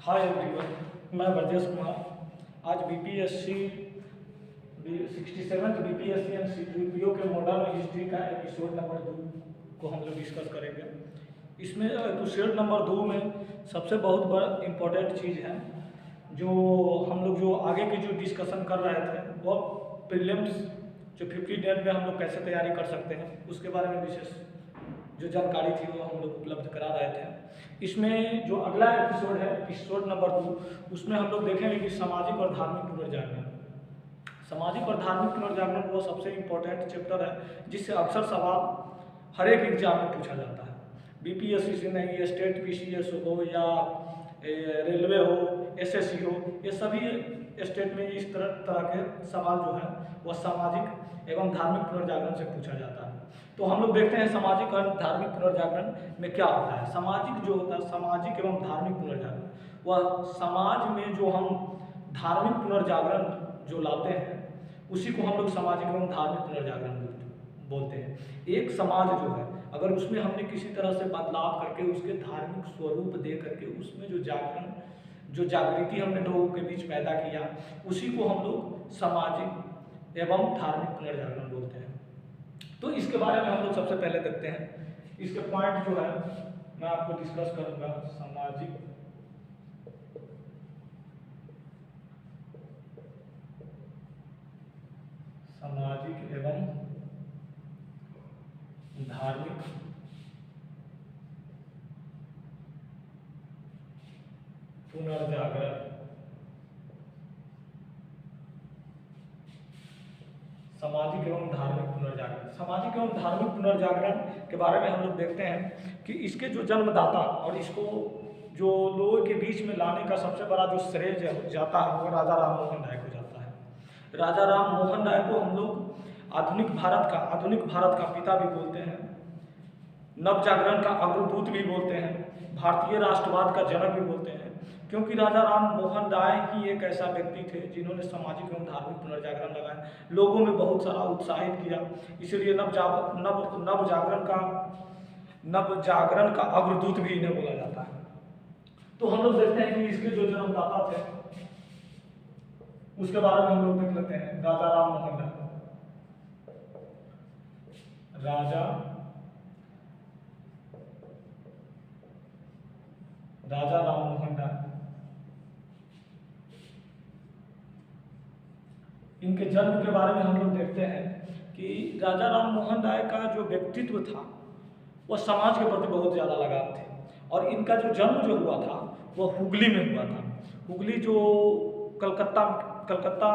Hi everyone, मैं ब्रजेश कुमार। आज BPSC 67th BPSC and CPO के मॉडर्न हिस्ट्री का एपिसोड नंबर 2 को हम लोग डिस्कस करेंगे। इसमें एपिसोड नंबर 2 में सबसे बहुत बड़ा इम्पोर्टेंट चीज़ है जो हम लोग जो आगे की जो डिस्कशन कर रहे थे वो प्रीलिम्स जो 50 डेज में हम लोग कैसे तैयारी कर सकते हैं उसके बारे में विशेष जो जानकारी थी वो हम लोग उपलब्ध करा रहे थे। इसमें जो अगला एपिसोड है एपिसोड नंबर 2, उसमें हम लोग देखेंगे कि सामाजिक और धार्मिक पुनर्जागरण। सामाजिक और धार्मिक पुनर्जागरण वो सबसे इम्पोर्टेंट चैप्टर है जिससे अक्सर सवाल हर एक एग्जाम में पूछा जाता है। बीपीएससी से नहीं, स्टेट पीसीएस हो या रेलवे हो, एसएससी हो, ये सभी स्टेट में इस तरह के सवाल जो है वह सामाजिक एवं धार्मिक पुनर्जागरण से पूछा जाता है। तो हम लोग देखते हैं सामाजिक और धार्मिक पुनर्जागरण में क्या होता है। सामाजिक जो होता है, सामाजिक एवं धार्मिक पुनर्जागरण, वह समाज में जो हम धार्मिक पुनर्जागरण जो लाते हैं उसी को हम लोग सामाजिक एवं धार्मिक पुनर्जागरण बोलते हैं। एक समाज जो है अगर उसमें हमने किसी तरह से बदलाव करके उसके धार्मिक स्वरूप दे करके उसमें जो जागृति हमने लोगों के बीच पैदा किया उसी को हम लोग सामाजिक एवं धार्मिक पुनर्जागरण बोलते हैं। तो इसके बारे में हम लोग सबसे पहले देखते हैं। इसके पॉइंट जो है मैं आपको डिस्कस करूंगा। सामाजिक एवं धार्मिक पुनर्जागरण। सामाजिक एवं धार्मिक पुनर्जागरण, सामाजिक एवं धार्मिक पुनर्जागरण के बारे में हम लोग देखते हैं कि इसके जो जन्मदाता और इसको जो लोगों के बीच में लाने का सबसे बड़ा जो श्रेय जाता है वो राजा राम मोहन राय को जाता है। राजा राम मोहन राय को हम लोग आधुनिक भारत का पिता भी बोलते हैं, नवजागरण का अग्रदूत भी बोलते हैं, भारतीय राष्ट्रवाद का जनक भी बोलते हैं, क्योंकि राजा राम मोहन राय ही एक ऐसा व्यक्ति थे जिन्होंने सामाजिक एवं धार्मिक पुनर्जागरण लगाया, लोगों में बहुत सारा उत्साहित किया। इसलिए नवजागरण का अग्रदूत भी इन्हें बोला जाता है। तो हम लोग देखते हैं कि इसके जो जन्मदाता थे उसके बारे में हम लोग देख लेते हैं। राजा राम मोहन राय, राजा राम मोहन राय, इनके जन्म के बारे में हम लोग देखते हैं कि राजा राम मोहन राय का जो व्यक्तित्व था वह समाज के प्रति बहुत ज़्यादा लगाव थे और इनका जो जन्म जो हुआ था वह हुगली में हुआ था। हुगली जो कलकत्ता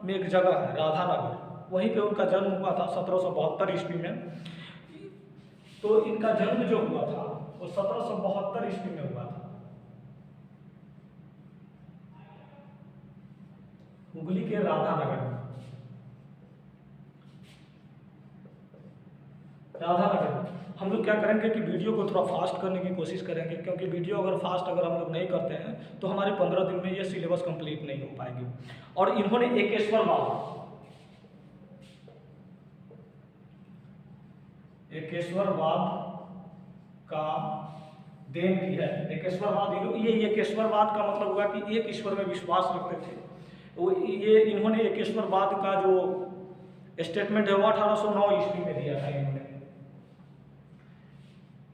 में एक जगह है राधानगर, वहीं पे उनका जन्म हुआ था 1772 ईस्वी में। तो इनका जन्म जो हुआ था वो 1772 ईस्वी में हुआ था हुगली के राधानगर में। हम लोग क्या करेंगे कि वीडियो को थोड़ा फास्ट करने की कोशिश करेंगे, क्योंकि वीडियो अगर हम लोग नहीं करते हैं तो हमारे 15 दिन में ये सिलेबस कंप्लीट नहीं हो पाएगी। और इन्होंने एकेश्वरवाद का देन की है। ये एकेश्वरवाद का मतलब हुआ कि एक ईश्वर में विश्वास रखते थे। तो ये इन्होंने एकेश्वरवाद का जो स्टेटमेंट है वो 1809 ईस्वी में दिया था इन्होंने।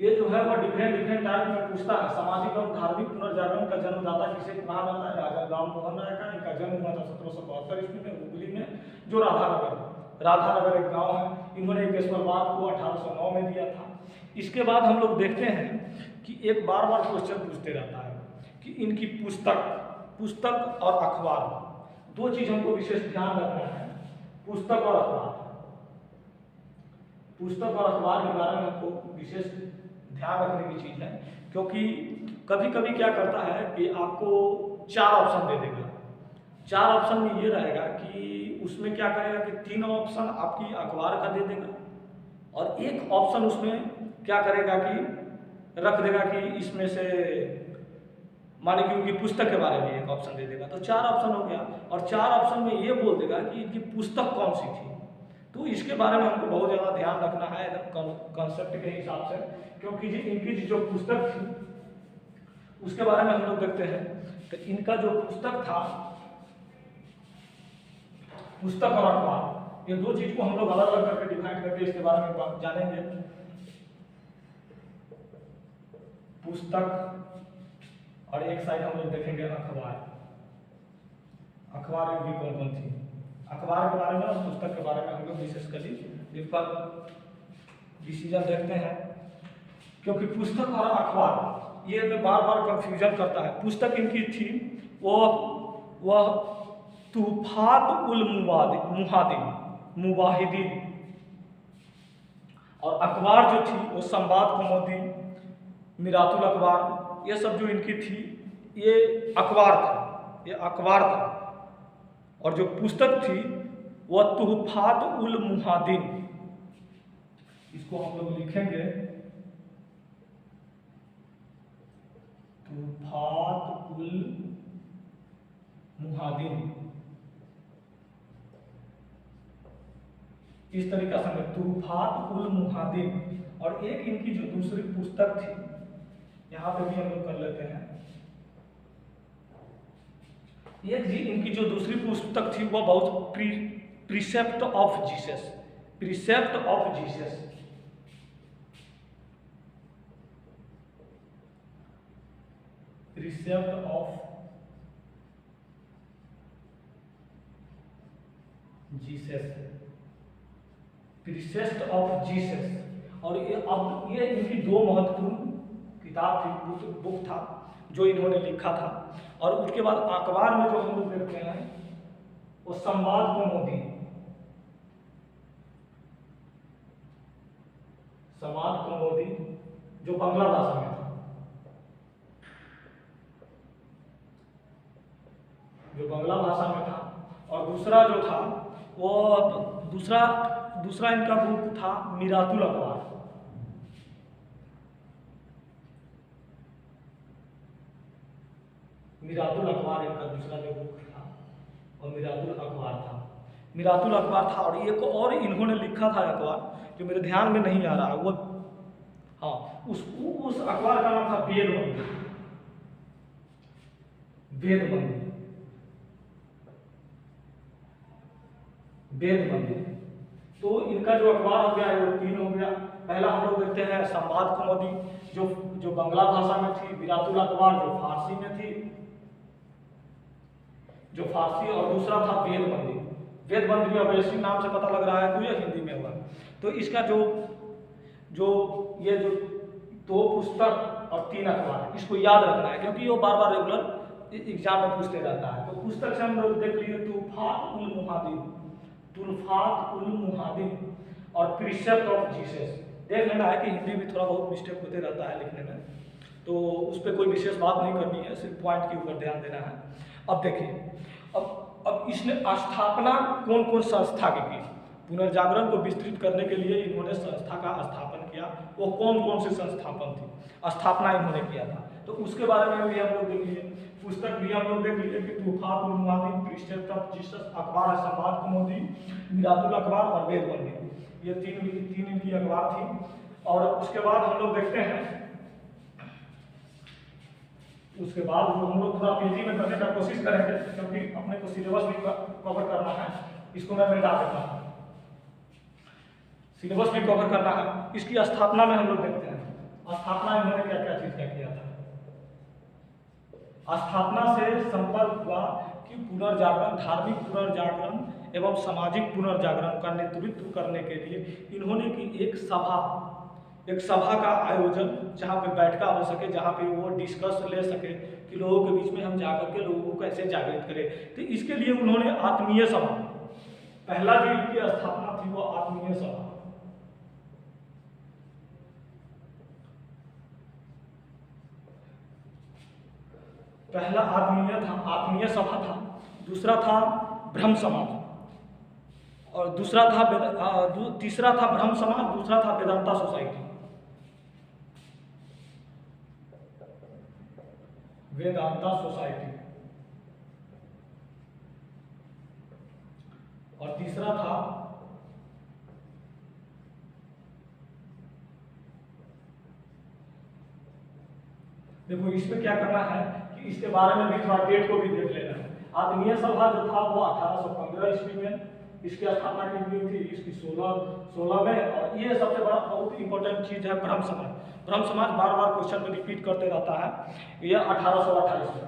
ये जो है वह डिफरेंट टाइप में पूछता है। सामाजिक और धार्मिक पुनर्जागरण का जन्मदाता किसे कहा जाता है? राजा राम मोहन राय का। इनका जन्म हुआ था 1772 ईस्वी में हुगली में, जो राधानगर एक गांव है। इन्होंने एकेश्वरवाद को 1809 में दिया था। इसके बाद हम लोग देखते हैं कि एक बार क्वेश्चन पूछते रहता है कि इनकी पुस्तक और अखबार, दो चीज हमको विशेष ध्यान रखना है। पुस्तक और अखबार के बारे में हमको विशेष ध्यान रखने की चीज है, क्योंकि कभी कभी क्या करता है कि आपको 4 ऑप्शन दे देगा। 4 ऑप्शन में ये रहेगा कि उसमें क्या करेगा कि 3 ऑप्शन आपकी अखबार का दे देगा और एक ऑप्शन उसमें क्या करेगा कि रख देगा कि इसमें से माने कि उनकी पुस्तक के बारे में एक ऑप्शन दे देगा। तो 4 ऑप्शन हो गया और 4 ऑप्शन में ये बोल देगा कि इनकी पुस्तक कौन सी थी। तो इसके बारे में हमको बहुत ज़्यादा ध्यान रखना है एकदम कॉन्सेप्ट के हिसाब से, क्योंकि इनकी जो पुस्तक थी उसके बारे में हम लोग देखते हैं तो इनका जो पुस्तक था, पुस्तक और अखबार, ये दो चीज को हम लोग अलग अलग करके डिफाइन करके इसके बारे में जानेंगे। पुस्तक और एक साइड हम लोग देखेंगे अखबार। अखबार भी कौन कौन थी, अखबार के बारे में और पुस्तक के बारे में हम लोग विशेषकर इस पर डिसीजन देखते हैं। क्योंकि पुस्तक और अखबार ये में बार बार कंफ्यूजन करता है। पुस्तक इनकी थी वह तूफात उल मुवाहिदीन, और अखबार जो थी वो संवाद कौमुदी, मिरातुल अखबार, ये सब जो इनकी थी ये अखबार था, ये अखबार था। और जो पुस्तक थी वह तूफात उल मुहादिन, इसको हम लोग लिखेंगे तूफात उल मुहादिन, इस तरीका से तूफात उल मुहादिन। और एक इनकी जो दूसरी पुस्तक थी, यहां पे भी हम लोग कर लेते हैं, एक जी इनकी जो दूसरी पुस्तक थी वह बहुत precept of Jesus, precept of Jesus, precept of Jesus, precept of Jesus. और ये इनकी दो महत्वपूर्ण किताब थी, बुक था जो इन्होंने लिखा था। और उसके बाद अखबार में जो हम लोग देखते हैं वो संवाद कौमुदी, संवाद कौमुदी जो बांग्ला भाषा में था, जो बांग्ला भाषा में था। और दूसरा जो था वो दूसरा इनका बुक था मिरातुल अखबार, मिरातुल अखबार इनका दूसरा जो बुक था और मिरातुल अखबार था, मिरातुल अखबार था। और एक और इन्होंने लिखा था अखबार जो मेरे ध्यान में नहीं आ रहा है, वो हाँ उस अखबार का नाम था वेद मंदिर, वेद मंदिर, वेद मंदिर। तो इनका जो अखबार हो गया वो तीन हो गया। पहला हम लोग देखते हैं संवाद कौमुदी जो बांग्ला भाषा में थी, मिरातुल अखबार जो फारसी में थी, जो फारसी, और दूसरा था वेद मंदिर। वेद मंदिर अब ऐसे नाम से पता लग रहा है कोई हिंदी में हुआ। तो इसका जो दो पुस्तक और तीन अखबार, इसको याद रखना है क्योंकि वो बार बार रेगुलर एग्जाम में पूछते रहता है। तो पुस्तक से हम लोग देख लिए तूफात उल मुहादिन, तुल्फात उल मुहादिन और प्रीसेप्ट ऑफ जीसस। देख लेना है कि हिंदी में थोड़ा बहुत मिस्टेक होते रहता है लिखने में, तो उस पर कोई विशेष बात नहीं करनी है, सिर्फ पॉइंट के ऊपर ध्यान देना है। अब देखिए, अब इसने स्थापना कौन कौन संस्था की, पुनर्जागरण को विस्तृत करने के लिए इन्होंने संस्था का स्थापन किया। वो कौन कौन से संस्थापन थी, स्थापना इन्होंने किया था, तो उसके बारे में भी हम लोग देख लिए। पुस्तक भी हम लोग देख लिए कि तूफात उल मुहादिन, प्रीसेप्ट ऑफ जीसस, अखबार संवाद कौमुदी, मिरातुल अखबार और वेद मंदिर, ये तीन इनकी अखबार थी। और उसके बाद हम लोग देखते हैं, उसके बाद हम लोग थोड़ा तेजी में करने का कोशिश करेंगे क्योंकि अपने को सिलेबस भी कवर करना है, इसको मैं मिटा देता हूँ, सिलेबस भी कवर करना है। इसकी स्थापना में हम लोग देखते हैं स्थापना इन्होंने क्या क्या चीज क्या किया था। स्थापना से संपर्क हुआ कि पुनर्जागरण, धार्मिक पुनर्जागरण एवं सामाजिक पुनर्जागरण का नेतृत्व करने के लिए इन्होंने की एक सभा का आयोजन, जहाँ पे बैठका हो सके, जहाँ पे वो डिस्कस ले सके कि लोगों के बीच में हम जाकर के लोगों को कैसे जागृत करें। तो इसके लिए उन्होंने आत्मीय सभा, पहला जो इनकी स्थापना थी वो आत्मीय सभा, पहला आत्मीय सभा था। दूसरा था ब्रह्म समाज और तीसरा था ब्रह्म समाज, दूसरा था वेदांता सोसाइटी, वेदांता सोसाइटी, और तीसरा था देखो इसमें क्या करना है कि इसके बारे में भी थोड़ा डेट को भी देख लेना है। आत्मीय सभा जो था वो 1815 ईस्वी में इसकी स्थापना की गई थी, इसकी 16 में। और ये सबसे बड़ा बहुत इंपॉर्टेंट चीज़ है ब्रह्म समाज। ब्रह्म समाज बार बार क्वेश्चन में रिपीट करते रहता है। ये 1828 में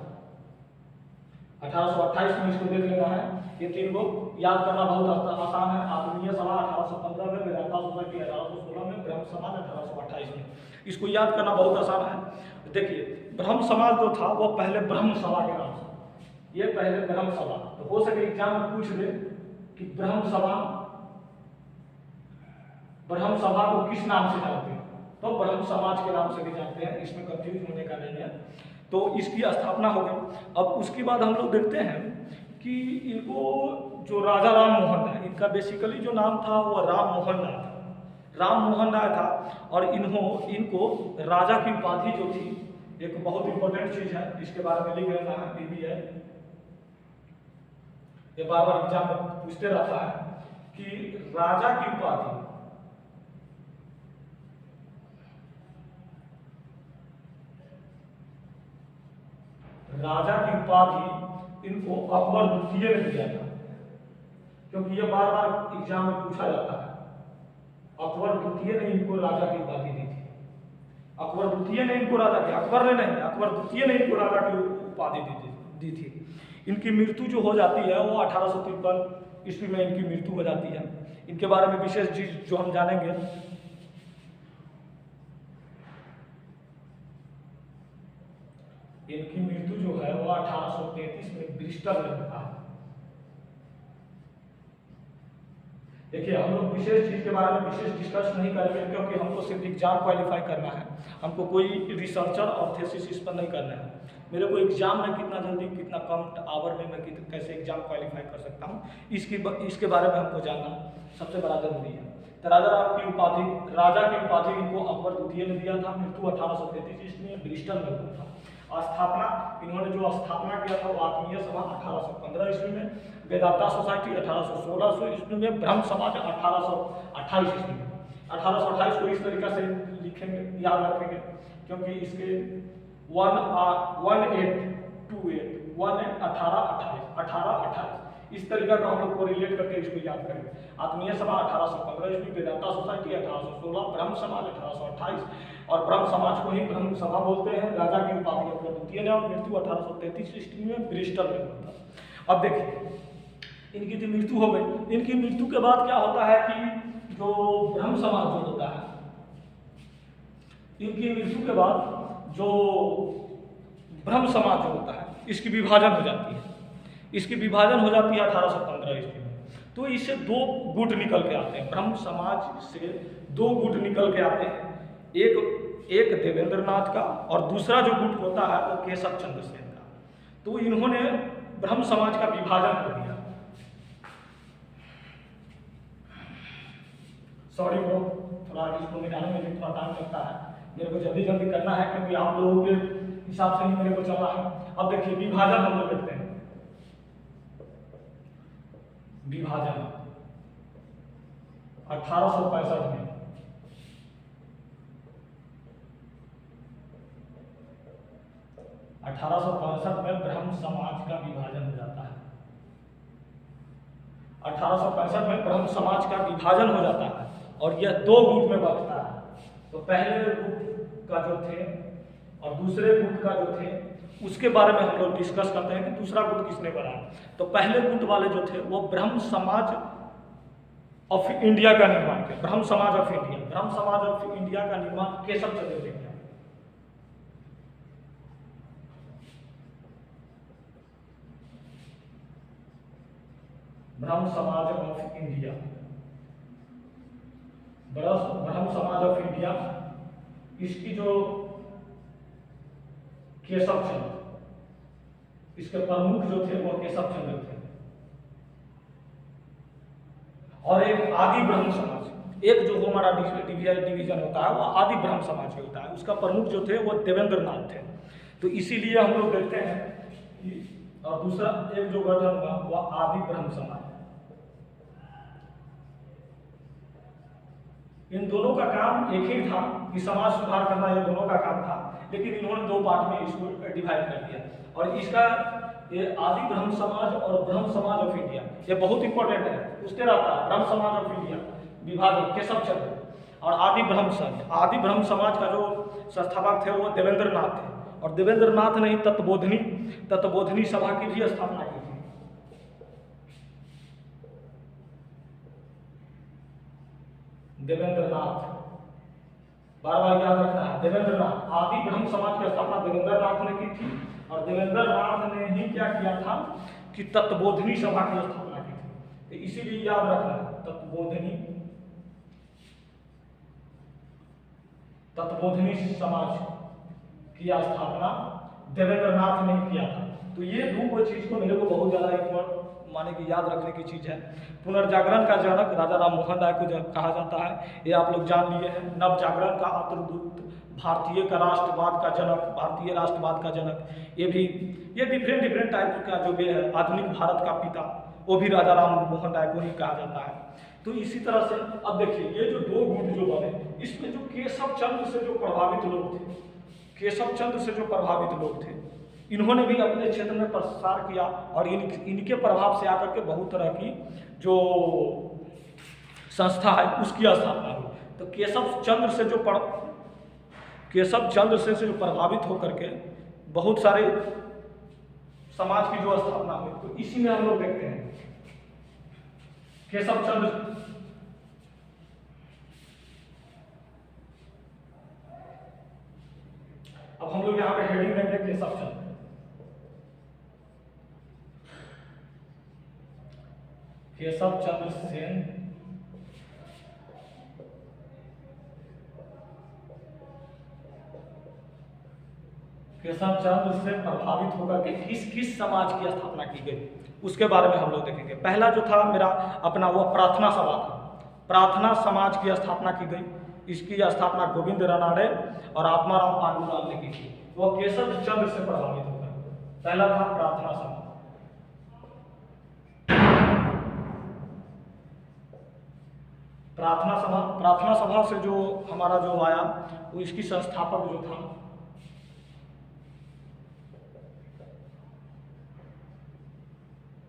1828 में इसको देख लेना है। ये तीन को याद करना बहुत आसान है। आत्मीय सभा 1815 में, वेदांता सोसाइटी 1816 में, ब्रह्म समाज 1828 में। इसको याद करना बहुत आसान है। देखिए ब्रह्म समाज जो था वो पहले ब्रह्म सभा के नाम से, ये पहले ब्रह्म सभा। तो हो सके एग्जाम में पूछ दे कि ब्रह्म सभा को किस नाम से जानते हैं, तो ब्रह्म समाज के नाम से भी जानते हैं, इसमें कंफ्यूज होने का नहीं है। तो इसकी स्थापना हो गई। अब उसके बाद हम लोग देखते हैं कि इनको जो राजा राम मोहन राय, इनका बेसिकली जो नाम था वो राम मोहन राय था, राम मोहन राय था। और इनको राजा की उपाधि जो थी, एक बहुत इंपॉर्टेंट चीज है, इसके बारे में लिख लेना है BBI, ये बार बार एग्जाम में पूछते रहता है कि राजा की उपाधि, राजा की उपाधि इनको अकबर द्वितीय ने दिया था, क्योंकि ये बार बार एग्जाम में पूछा जाता है। अकबर द्वितीय ने इनको राजा की उपाधि दी थी। अकबर द्वितीय ने इनको राजा की, अकबर ने नहीं, अकबर द्वितीय ने इनको राजा की उपाधि दी थी। इनकी मृत्यु जो हो जाती है वो 1853 ईस्वी में इनकी मृत्यु हो जाती है। इनके बारे में विशेष चीज जो हम जानेंगे, इनकी मृत्यु जो है वो 1833 में ब्रिस्टल में हुआ है। देखिए हम लोग विशेष चीज के बारे में विशेष डिस्कस नहीं करेंगे, क्योंकि हमको सिर्फ एग्जाम क्वालिफाई करना है, हमको कोई रिसर्चर और थीसिस इस पर नहीं करना है। मेरे को एग्जाम में कितना जल्दी कितना कम आवर में मैं कैसे एग्जाम क्वालिफाई कर सकता हूँ, इसके बारे में हमको जानना सबसे बड़ा जरूरी है। तो राजा की उपाधि इनको अकबर द्वितीय ने दिया था। मृत्यु 1833 ईस्वी में ब्रिस्टल में हुआ था। स्थापना, इन्होंने जो स्थापना किया था वो आत्मीय सभा 1815 ईस्वी में, वेदांता सोसाइटी 1816 ईस्वी में, ब्रह्म समाज 1828 ईस्वी में। 1828 को इस तरीके से लिखेंगे, याद रखेंगे, क्योंकि इसके 1828 इस तरीका का हम लोग को रिलेट करके इसको याद करेंगे। आत्मीय सभा 1815 ईस्वी, वेदांता सोसाइटी 1816, ब्रह्म समाज 1828, और ब्रह्म समाज को ही ब्रह्म सभा बोलते हैं। राजा की उपाधि अकबर द्वितीय ने, और मृत्यु 1833 ईस्वी में ब्रिस्टल में हुआ था। अब देखिए इनकी जो मृत्यु हो गई, इनकी मृत्यु के बाद क्या होता है कि जो ब्रह्म समाज जो होता है, इनकी मृत्यु के बाद जो ब्रह्म समाज जो होता है इसकी विभाजन हो जाती है। इसकी विभाजन हो जाती है 1815 ईस्वी में। तो इससे दो गुट निकल के आते हैं, ब्रह्म समाज से दो गुट निकल के आते हैं। एक देवेंद्र नाथ का, और दूसरा जो गुट होता है वो केशव चंद्र सेन का। तो इन्होंने ब्रह्म समाज का विभाजन कर दिया। सॉरी ब्रो, थोड़ा इसको मिटाने में भी थोड़ा टाइम लगता है, मेरे को जल्दी जल्दी करना है, क्योंकि आप लोगों के हिसाब से ही मेरे को चल रहा है। अब देखिए विभाजन हम लोग देखते हैं। विभाजन 1865 में, ब्रह्म समाज का विभाजन हो जाता है। 1865 में ब्रह्म समाज का विभाजन हो जाता है, और यह दो गुट में बंटता है। तो पहले गुट का जो थे और दूसरे गुट का जो थे, उसके बारे में हम लोग डिस्कस करते हैं कि दूसरा गुट किसने बनाया। तो पहले गुट वाले जो थे वो ब्रह्म समाज ऑफ इंडिया का निर्माण किया। ब्रह्म समाज ऑफ इंडिया का निर्माण केशव चंद्र ने किया। ब्रह्म समाज ऑफ इंडिया, ब्रह्म समाज ऑफ इंडिया, इसकी जो केशव चंद्र, इसके प्रमुख जो थे वो केशव चंद्र थे। और एक आदि ब्रह्म समाज, एक जो हमारा डिवीजन होता है वो आदि ब्रह्म समाज होता है, उसका प्रमुख जो थे वो देवेंद्र नाथ थे। तो इसीलिए हम लोग देखते हैं कि, और दूसरा एक जो गठन हुआ वो आदि ब्रह्म समाज। इन दोनों का काम एक ही था कि समाज सुधार करना, ये दोनों का काम था, लेकिन इन्होंने दो पार्ट में इसको डिवाइड कर दिया। और इसका ये आदि ब्रह्म समाज और ब्रह्म समाज ऑफ इंडिया, ये बहुत इंपॉर्टेंट है, पूछते रहता है। ब्रह्म समाज ऑफ इंडिया विभाजन केशव चंद्र, और आदि ब्रह्म समाज, आदि ब्रह्म समाज का जो संस्थापक थे वो देवेंद्र नाथ थे, और देवेंद्र नाथ ने ही तत्वबोधिनी सभा की भी स्थापना की थी। देवेंद्र नाथ, बार बार याद रखना है, देवेंद्र नाथ, आदि ब्रह्म समाज की स्थापना देवेंद्र नाथ ने की थी, और देवेंद्र नाथ ने ही क्या किया था कि तत्वबोधिनी सभा की स्थापना की थी। तो इसीलिए याद रखना है, तत्वबोधिनी समाज की स्थापना देवेंद्र नाथ ने किया था। तो ये दो चीज को मेरे को बहुत ज्यादा माने कि याद रखने की चीज है। पुनर्जागरण का जनक राजा राम मोहन राय को कहा जाता है, ये आप लोग जान लिए हैं। नवजागरण का अग्रदूत, भारतीय का राष्ट्रवाद का जनक, भारतीय राष्ट्रवाद का जनक, ये डिफरेंट टाइप का जो भी है, आधुनिक भारत का पिता, वो भी राजा राम मोहन राय को ही कहा जाता है। तो इसी तरह से अब देखिए ये जो दो गुट जो बने, इसमें जो केशव चंद्र से जो प्रभावित लोग थे, केशव चंद्र से जो प्रभावित लोग थे, इन्होंने भी अपने क्षेत्र में प्रसार किया, और इनके प्रभाव से आकर के बहुत तरह की जो संस्था है उसकी स्थापना हुई। तो केशव चंद्र से जो प्रभावित होकर के बहुत सारे समाज की जो स्थापना हुई, तो इसी में हम लोग देखते हैं केशव चंद्र। अब हम लोग यहाँ पे हेडिंग देंगे केशव चंद्र। केशव चंद्र सेन केशव चंद्र से प्रभावित होकर के किस समाज की स्थापना की गई, उसके बारे में हम लोग देखेंगे। पहला जो था मेरा अपना वो प्रार्थना सभा था, प्रार्थना समाज की स्थापना की गई। इसकी स्थापना गोविंद रनाड़े और आत्माराम पांडुराम ने की थी। वो केशव चंद्र से प्रभावित होकर पहला था प्रार्थना सभा। प्रार्थना सभा से जो हमारा जो आया, वो इसकी संस्थापक जो था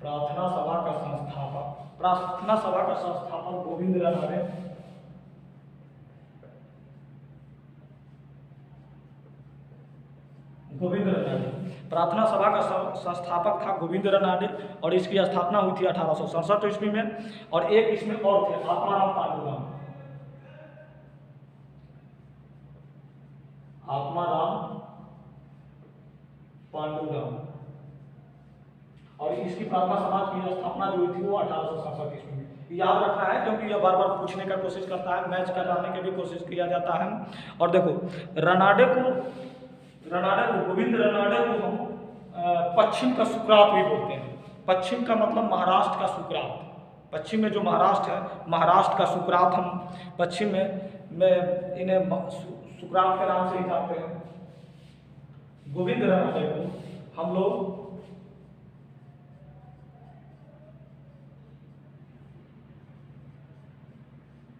प्रार्थना सभा का संस्थापक गोविंद रनाड़े, प्रार्थना सभा का संस्थापक था गोविंद रनाड़े, और इसकी स्थापना हुई थी 1867 ईस्वी में। और एक इसमें और थे आत्माराम पांडुराम, और इसकी प्रार्थना समाज की स्थापना जो हुई थी वो 1867 ईस्वी में। याद रखना है क्योंकि यह बार बार पूछने का कोशिश करता है, मैच कराने की भी कोशिश किया जाता है। और देखो रनाड़े को गोविंद रनाड़े को हम पश्चिम का सुकरात भी बोलते हैं। पश्चिम का मतलब महाराष्ट्र का सुकरात, पश्चिम में जो महाराष्ट्र है, महाराष्ट्र का सुकरात हम पश्चिम में इन्हें सुकरात के नाम से ही जानते हैं। गोविंद रनाड़े को हम लोग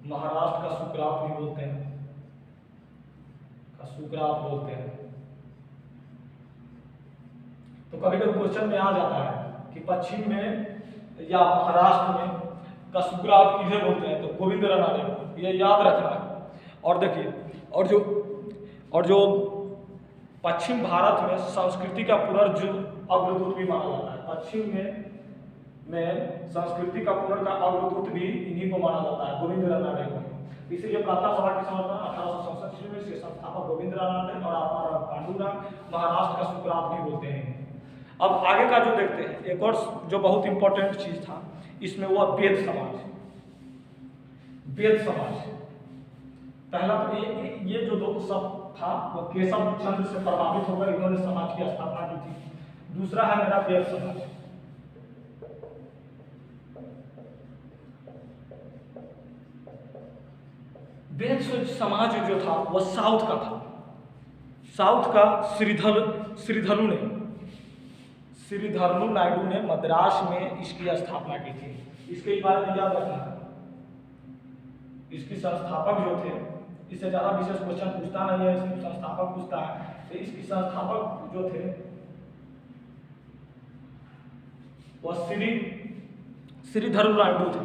महाराष्ट्र का सुकरात भी बोलते हैं, तो कभी कभी क्वेश्चन में आ जाता है कि पश्चिम में या महाराष्ट्र में का सुकरात किसे बोलते हैं, तो गोविंद रनाड़े को, ये याद रखना है। और देखिए और जो पश्चिम भारत में संस्कृति का अग्रदूत भी माना जाता है। पश्चिम में संस्कृति का अग्रदूत भी इन्हीं को माना जाता है, गोविंद रनाड़े को। इसीलिए प्रार्थना सभा की स्थापना 1867 ईस्वी में से संस्थापक गोविंद रनाड़े और आत्माराम पांडुराम, महाराष्ट्र का सुकरात भी बोलते हैं। अब आगे का जो देखते हैं, एक और जो बहुत इंपॉर्टेंट चीज था इसमें वो वेद समाज। पहला तो ये जो दो सब था वो केशव चंद्र से प्रभावित होकर इन्होंने समाज की स्थापना की थी। दूसरा है मेरा वेद समाज। वेद समाज जो था वह साउथ का था। साउथ का श्रीधरनु नायडू ने मद्रास में इसकी स्थापना की थी। इसके बारे में याद रखना है। इसकी संस्थापक जो थे, इससे ज़्यादा विशेष क्वेश्चन पूछता नहीं है, इसमें संस्थापक पूछता है। तो इसकी संस्थापक जो थे वह श्रीधर नायडू थे।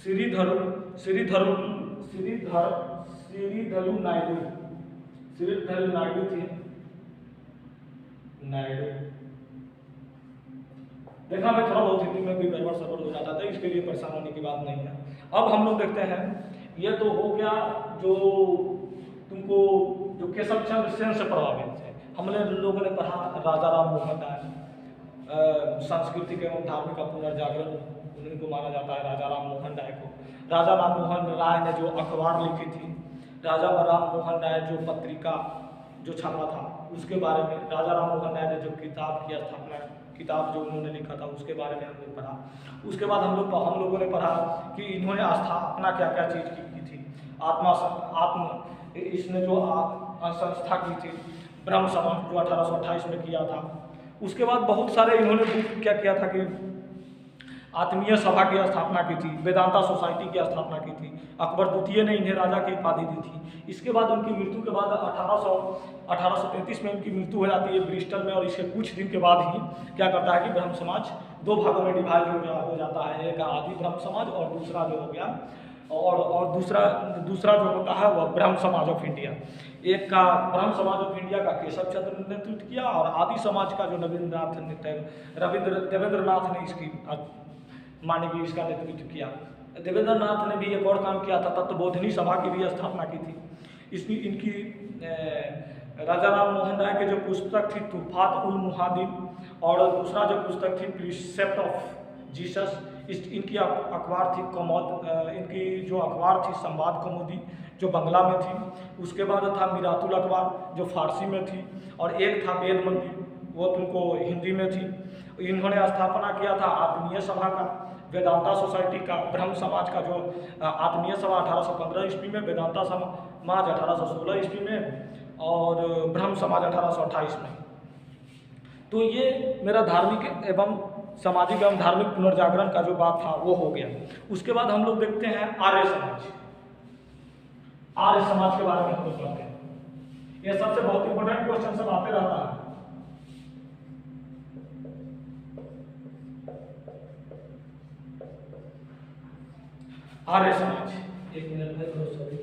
श्रीधर नायडू थे। देखा मैं थोड़ा बहुत हिंदी में भी गड़बड़ सड़बड़ हो जाता था, इसके लिए परेशान होने की बात नहीं है। अब हम लोग देखते हैं, ये तो हो गया जो तुमको जो केशव चंद्र सेन से प्रभावित थे। हम लोगों ने पढ़ा राजा राम मोहन राय, सांस्कृतिक एवं धार्मिक का पुनर्जागरण उन्हीं को माना जाता है, राजा राम मोहन राय को। राजा राम मोहन राय ने जो अखबार लिखी थी, राजा राम मोहन राय जो पत्रिका जो छापा था उसके बारे में, राजा राम मोहन राय ने जो किताब की स्थापना, किताब जो उन्होंने लिखा था उसके बारे में हम लोग पढ़ा। उसके बाद हम लोगों ने पढ़ा कि इन्होंने स्थापना क्या क्या चीज़ की थी। इसने जो संस्था की थी ब्रह्म समाज जो 1828 में किया था। उसके बाद बहुत सारे इन्होंने क्या किया था कि आत्मीय सभा की स्थापना की थी, वेदांता सोसाइटी की स्थापना की थी। अकबर द्वितीय ने इन्हें राजा की उपाधि दी थी। इसके बाद उनकी मृत्यु के बाद 1833 में उनकी मृत्यु हो जाती है ब्रिस्टल में, और इसके कुछ दिन के बाद ही क्या करता है कि ब्रह्म समाज दो भागों में डिवाइड हो जाता है। एक आदि ब्रह्म समाज और दूसरा जो हो गया और दूसरा जो होता है वह ब्रह्म समाज ऑफ इंडिया। एक का ब्रह्म समाज ऑफ इंडिया का केशव चंद्र ने नेतृत्व किया, और आदि समाज का जो देवेंद्रनाथ ने इसकी मानवीय इसका नेतृत्व किया। देवेंद्रनाथ ने भी एक और काम किया था, तत्वबोधिनी सभा की भी स्थापना की थी। इसकी इनकी राजा राम मोहन राय के जो पुस्तक थी तुफात उल मुहादिन, और दूसरा जो पुस्तक थी प्रिसेप्ट ऑफ जीसस, इनकी अखबार थी इनकी जो अखबार थी संवाद कौमुदी जो बंगला में थी। उसके बाद था मिरातुल अखबार जो फारसी में थी, और एक था वेद मंदिर वो तुमको हिंदी में थी। इन्होंने स्थापना किया था आत्मीय सभा का, वेदांता सोसाइटी का, ब्रह्म समाज का जो आत्मीय सभा 1815 ईस्वी में, वेदांता समाज 1816 ईस्वी में, और ब्रह्म समाज 1828 में। तो ये मेरा धार्मिक एवं सामाजिक एवं धार्मिक पुनर्जागरण का जो बात था वो हो गया। उसके बाद हम लोग देखते हैं आर्य समाज। आर्य समाज के बारे में हम लोग पढ़ते हैं। ये सबसे बहुत इंपॉर्टेंट क्वेश्चन सब आते रहता है। आर्य समाज, एक मिनट में सॉरी,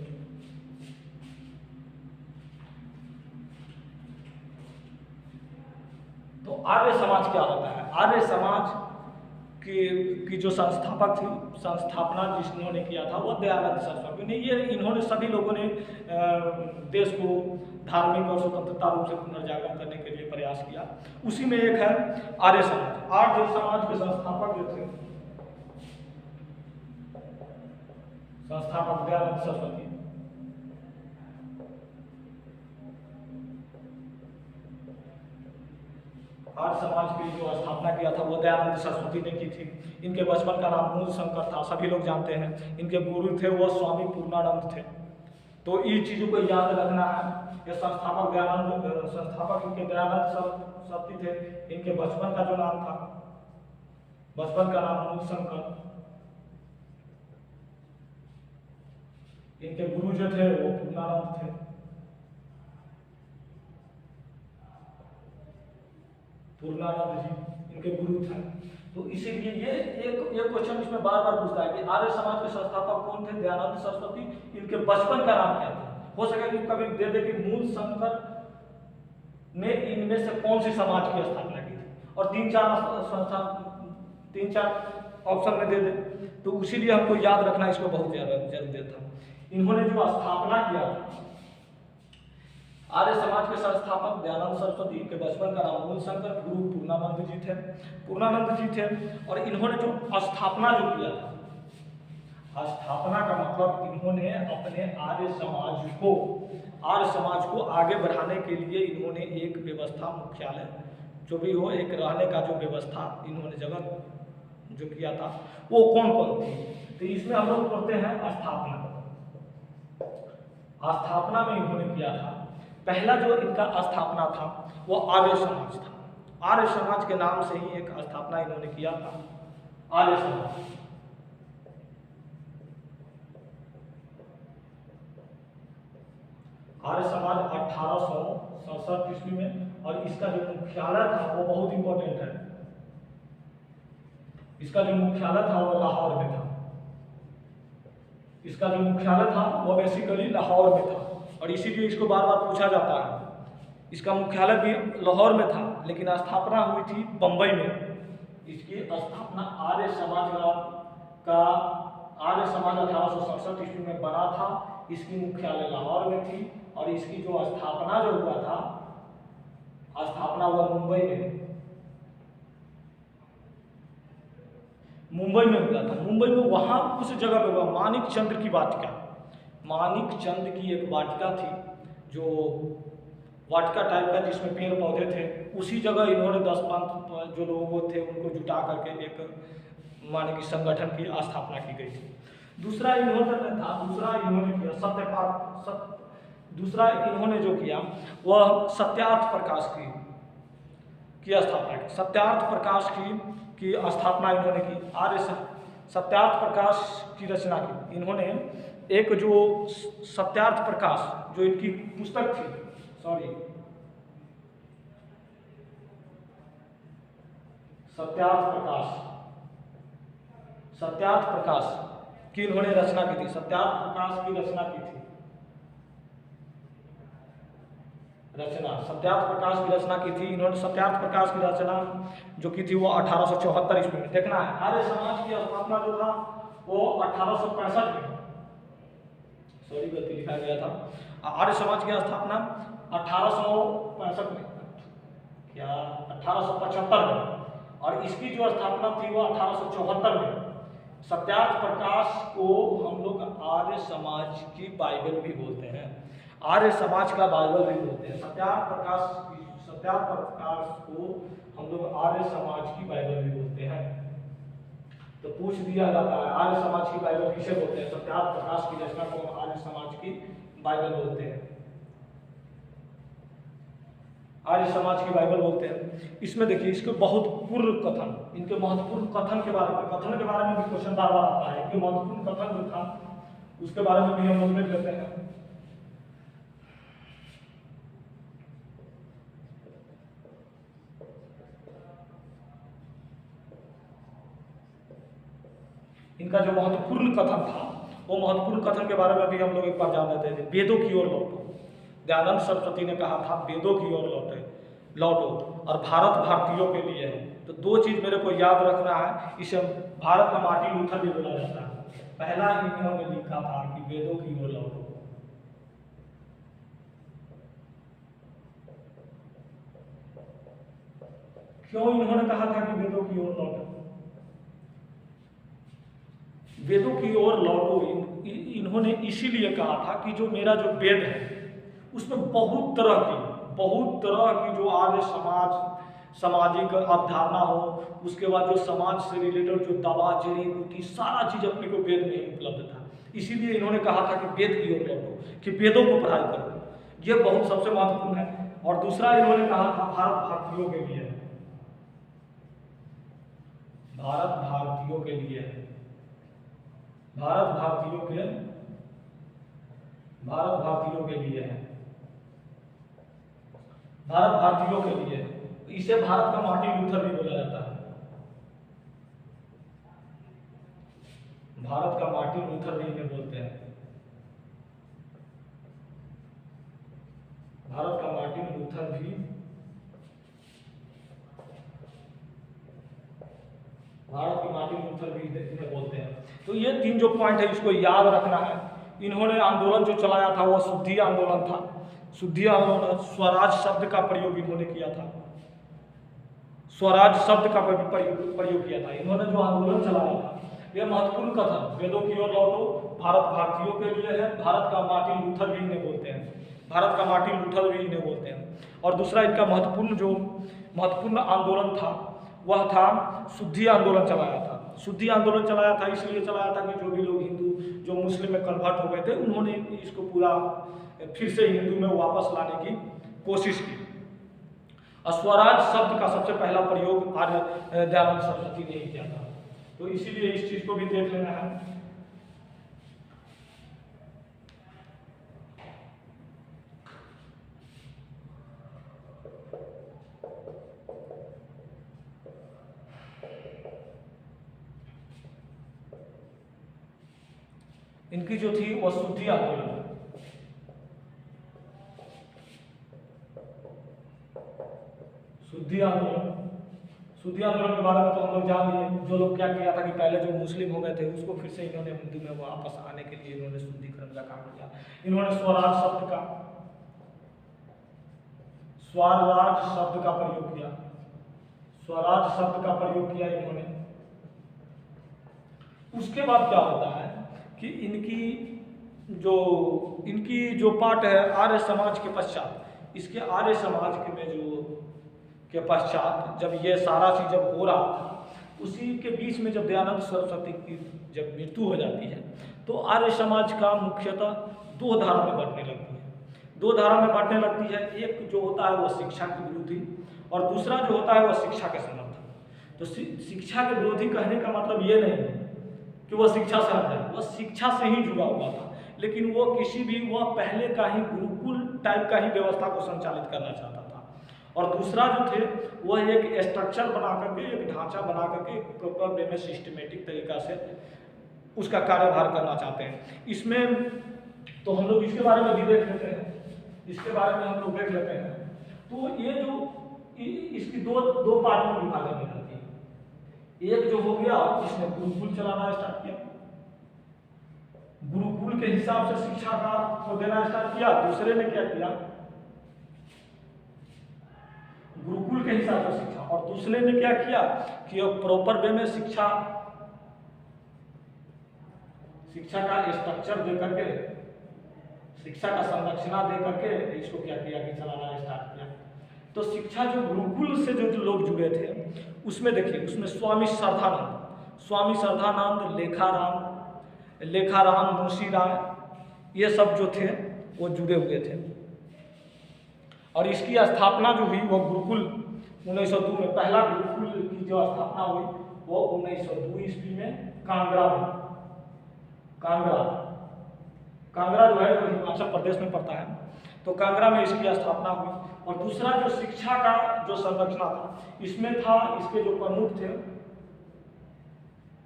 तो आर्य समाज क्या होता है? आर्य समाज की जो संस्थापक थी, संस्थापना जिन्होंने किया था वो दयानंद सरस्वती ने। ये इन्होंने सभी लोगों ने देश को धार्मिक और स्वतंत्रता रूप से पुनर्जागरण करने के लिए प्रयास किया। उसी में एक है आर्य समाज। आर्य समाज के संस्थापक जो थे, संस्थापक दयानंद सरस्वती। आर्य समाज की जो स्थापना किया था वो दयानंद सरस्वती ने की थी। इनके बचपन का नाम मूल शंकर था, सभी लोग जानते हैं। इनके गुरु थे वो स्वामी पूर्णानंद थे। तो इन चीज़ों को याद रखना है। ये संस्थापक इनके दयानंद सरस्वती थे। इनके बचपन का जो नाम था, बचपन का नाम मूल शंकर। इनके गुरु जो थे वो पूर्णानंद थे। पूर्णानंद जी इनके गुरु थे। तो इसीलिए ये एक क्वेश्चन इसमें बार बार पूछता है कि आर्य समाज के संस्थापक कौन थे? दयानंद सरस्वती। इनके बचपन का नाम क्या था? हो सके कि कभी दे दे कि मूल शंकर ने इनमें से कौन सी समाज की स्थापना की थी, और तीन चार ऑप्शन में दे दे। तो इसीलिए हमको याद रखना इसको बहुत ज्यादा जरूरी था। इन्होंने जो स्थापना किया था आर्य समाज के संस्थापक दयानंद सरस्वती, के बचपन का नाम मूल शंकर, गुरु पूर्णानंद जी थे। और इन्होंने जो स्थापना जो किया था, स्थापना का मतलब इन्होंने अपने आर्य समाज को आगे बढ़ाने के लिए इन्होंने एक व्यवस्था, मुख्यालय जो भी हो, एक रहने का जो व्यवस्था इन्होंने जगह जो किया था वो कौन थी? तो इसमें हम लोग पढ़ते हैं स्थापना में इन्होंने किया था। पहला जो इनका स्थापना था वो आर्य समाज था। आर्य समाज के नाम से ही एक स्थापना इन्होंने किया था, आर्य समाज। आर्य समाज 1867 ईस्वी में, और इसका जो मुख्यालय था वो बहुत इंपॉर्टेंट है, इसका जो मुख्यालय था वो लाहौर में था। इसका जो मुख्यालय था वो बेसिकली लाहौर में था, और इसीलिए इसको बार बार पूछा जाता है। इसका मुख्यालय भी लाहौर में था, लेकिन स्थापना हुई थी बंबई में। इसकी स्थापना आर्य समाज का आर्य समाज 1867 ईस्वी में बना था। इसकी मुख्यालय लाहौर में थी, और इसकी जो स्थापना जो हुआ था, स्थापना हुआ मुंबई में, मुंबई में हुआ था। मुंबई में वहाँ उस जगह पे हुआ मानिक चंद्र की वाटिका। मानिक चंद की एक वाटिका थी, जो वाटिका टाइप का, जिसमें पेड़ पौधे थे। उसी जगह इन्होंने 10-5 जो लोग थे उनको जुटा करके एक माने की संगठन की स्थापना की गई थी। दूसरा इन्होंने किया दूसरा इन्होंने जो किया वह सत्यार्थ प्रकाश की स्थापना की। सत्यार्थ प्रकाश की स्थापना इन्होंने की। आर्य सत्यार्थ प्रकाश की रचना की इन्होंने। एक जो सत्यार्थ प्रकाश जो इनकी पुस्तक थी, सत्यार्थ प्रकाश की इन्होंने रचना की थी। सत्यार्थ प्रकाश की रचना की थी। सत्यार्थ प्रकाश की रचना की थी इन्होंने। सत्यार्थ प्रकाश की रचना जो की थी वो 1874 ईस्वी में। देखना है, आर्य समाज की स्थापना जो था वो 1865 में, गलती लिखा गया था। आर्य समाज की स्थापना 1865 में, क्या 1875 में, और इसकी जो स्थापना थी वो 1874 में। सत्यार्थ प्रकाश को हम लोग आर्य समाज की बाइबल भी बोलते हैं, आर्य समाज का बाइबल भी बोलते हैं। सत्यार्थ प्रकाश को हम लोग आर्य समाज की बाइबल भी बोलते हैं। तो पूछ दिया जाता है आर्य समाज की बाइबल किसे बोलते हैं? सत्यार्थ प्रकाश की रचना को आर्य समाज की बाइबल बोलते हैं, आर्य समाज की बाइबल बोलते हैं। इसमें देखिए, इसके बहुत पूर्व कथन, इनके महत्वपूर्ण कथन के बारे में भी क्वेश्चन बार बार आता है। इनके महत्वपूर्ण कथन जो था उसके बारे में भी हम लोग देख लेते हैं। इनका जो महत्वपूर्ण कथन था, वो महत्वपूर्ण कथन के बारे में भी हम लोग एक बार जान लेते थे। वेदों की ओर लौटो। दयानंद सरस्वती ने कहा था वेदों की ओर लौटो, और भारत भारतीयों के लिए है। तो दो चीज मेरे को याद रखना है। इसे भारत का मार्टिन लूथर भी बोला जाता है। पहला इन्होंने लिखा था कि वेदों की ओर लौटो। क्यों इन्होंने कहा था कि वेदों की ओर लौटो? वेदों की ओर लौटो इन्होंने इसीलिए कहा था कि जो मेरा जो वेद है उसमें बहुत तरह की जो आर्य सामाजिक अवधारणा हो, उसके बाद जो समाज से रिलेटेड जो दवा जड़ी बूटी सारा चीज अपने को वेद में ही उपलब्ध था। इसीलिए इन्होंने कहा था कि वेद की ओर लौटो, कि वेदों को पढ़ाई करो। ये बहुत सबसे महत्वपूर्ण है। और दूसरा इन्होंने कहा था भारत भारतीयों के लिए है। भारत भारतीयों के लिए है। भारत भारतीयों के लिए है। भारत भारतीयों के लिए। इसे भारत का मार्टिन लूथर भी बोला जाता है। भारत का मार्टिन लूथर भी इन्हें बोलते हैं। भारत का मार्टिन लूथर भी इन्हें बोलते हैं। तो ये 3 जो पॉइंट है इसको याद रखना है। इन्होंने आंदोलन जो चलाया था वह शुद्धि आंदोलन था। शुद्धि आंदोलन, स्वराज शब्द का प्रयोग इन्होंने किया था। स्वराज शब्द का प्रयोग किया था। इन्होंने जो आंदोलन चलाया था, यह महत्वपूर्ण कथन वेदों की ओर लौटो, भारत भारतीयों के लिए है। भारत का मार्टिन लूथर भी इन्हें बोलते हैं। भारत का मार्टिन लूथर भी इन्हें बोलते हैं। और दूसरा इनका महत्वपूर्ण आंदोलन था वह था शुद्धि आंदोलन चलाया था। शुद्धि आंदोलन चलाया था इसलिए चलाया था कि जो भी लोग हिंदू जो मुस्लिम में कन्वर्ट हो गए थे, उन्होंने इसको पूरा फिर से हिंदू में वापस लाने की कोशिश की। स्वराज शब्द का सबसे पहला प्रयोग आर्य दयानंद सरस्वती ने ही किया था। तो इसीलिए इस चीज को भी देख लेना है। इनकी जो थी वह शुद्धि आंदोलन। शुद्धि आंदोलन, शुद्धि आंदोलन के बारे में तो हम लोग जान लिए। जो लोग क्या किया था कि पहले जो मुस्लिम हो गए थे उसको फिर से इन्होंने हिंदू में वापस आने के लिए इन्होंने शुद्धिकरण का काम किया। इन्होंने स्वराज शब्द का प्रयोग किया, स्वराज शब्द का प्रयोग किया इन्होंने। उसके बाद क्या होता है कि इनकी जो पार्ट है आर्य समाज के पश्चात, इसके आर्य समाज के में के पश्चात जब ये सारा चीज जब हो रहा था, उसी के बीच में जब दयानंद सरस्वती की जब मृत्यु हो जाती है तो आर्य समाज का मुख्यतः दो धारा में बांटने लगती है। दो धारा में बांटने लगती है, एक जो होता है वह शिक्षा के विरोधी और दूसरा जो होता है वह शिक्षा के समर्थक। तो शिक्षा के विरोधी कहने का मतलब ये नहीं कि वह शिक्षा से हट जाए, वह शिक्षा से ही जुड़ा हुआ था, लेकिन वो वह पहले का ही गुरुकुल टाइप का ही व्यवस्था को संचालित करना चाहता था। और दूसरा जो थे वह एक स्ट्रक्चर बना करके, एक ढांचा बना करके एक प्रॉपर वे में सिस्टमेटिक तरीका से उसका कार्यभार करना चाहते हैं। इसमें तो हम लोग इसके बारे में भी देख लेते हैं, इसके बारे में हम लोग देख लेते हैं। तो ये जो इसकी दो पार्ट में विभाजन हो जाती है। एक जो हो गया जिसने गुरुकुल चलाना स्टार्ट किया, गुरुकुल के हिसाब से शिक्षा को देना स्टार्ट किया। दूसरे ने क्या किया, गुरुकुल के हिसाब से शिक्षा, और दूसरे ने क्या किया कि प्रॉपर वे में शिक्षा का स्ट्रक्चर दे करके, शिक्षा का संरचना दे करके इसको क्या किया कि चलाना स्टार्ट किया। तो शिक्षा जो गुरुकुल से जो लोग जुड़े थे उसमें देखिए, उसमें स्वामी श्रद्धानंद, लेखाराम, मुंशी राय, ये सब जो थे वो जुड़े हुए थे। और इसकी स्थापना जो हुई वो गुरुकुल 1902 में, पहला गुरुकुल की जो स्थापना हुई वो 1902 ईस्वी में कांगड़ा जो है जो हिमाचल प्रदेश में पड़ता है, तो कांगड़ा में इसकी स्थापना हुई। और दूसरा जो शिक्षा का जो संरचना था इसमें था, इसके जो प्रमुख थे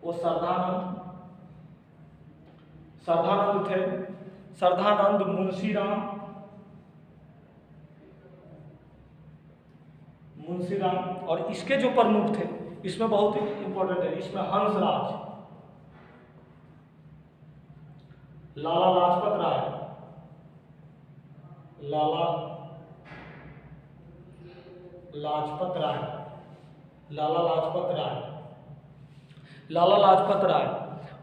वो श्रद्धानंद थे, मुंशीराम, और इसके जो प्रमुख थे इसमें बहुत ही इंपॉर्टेंट है, इसमें हंसराज, लाला लाजपत राय,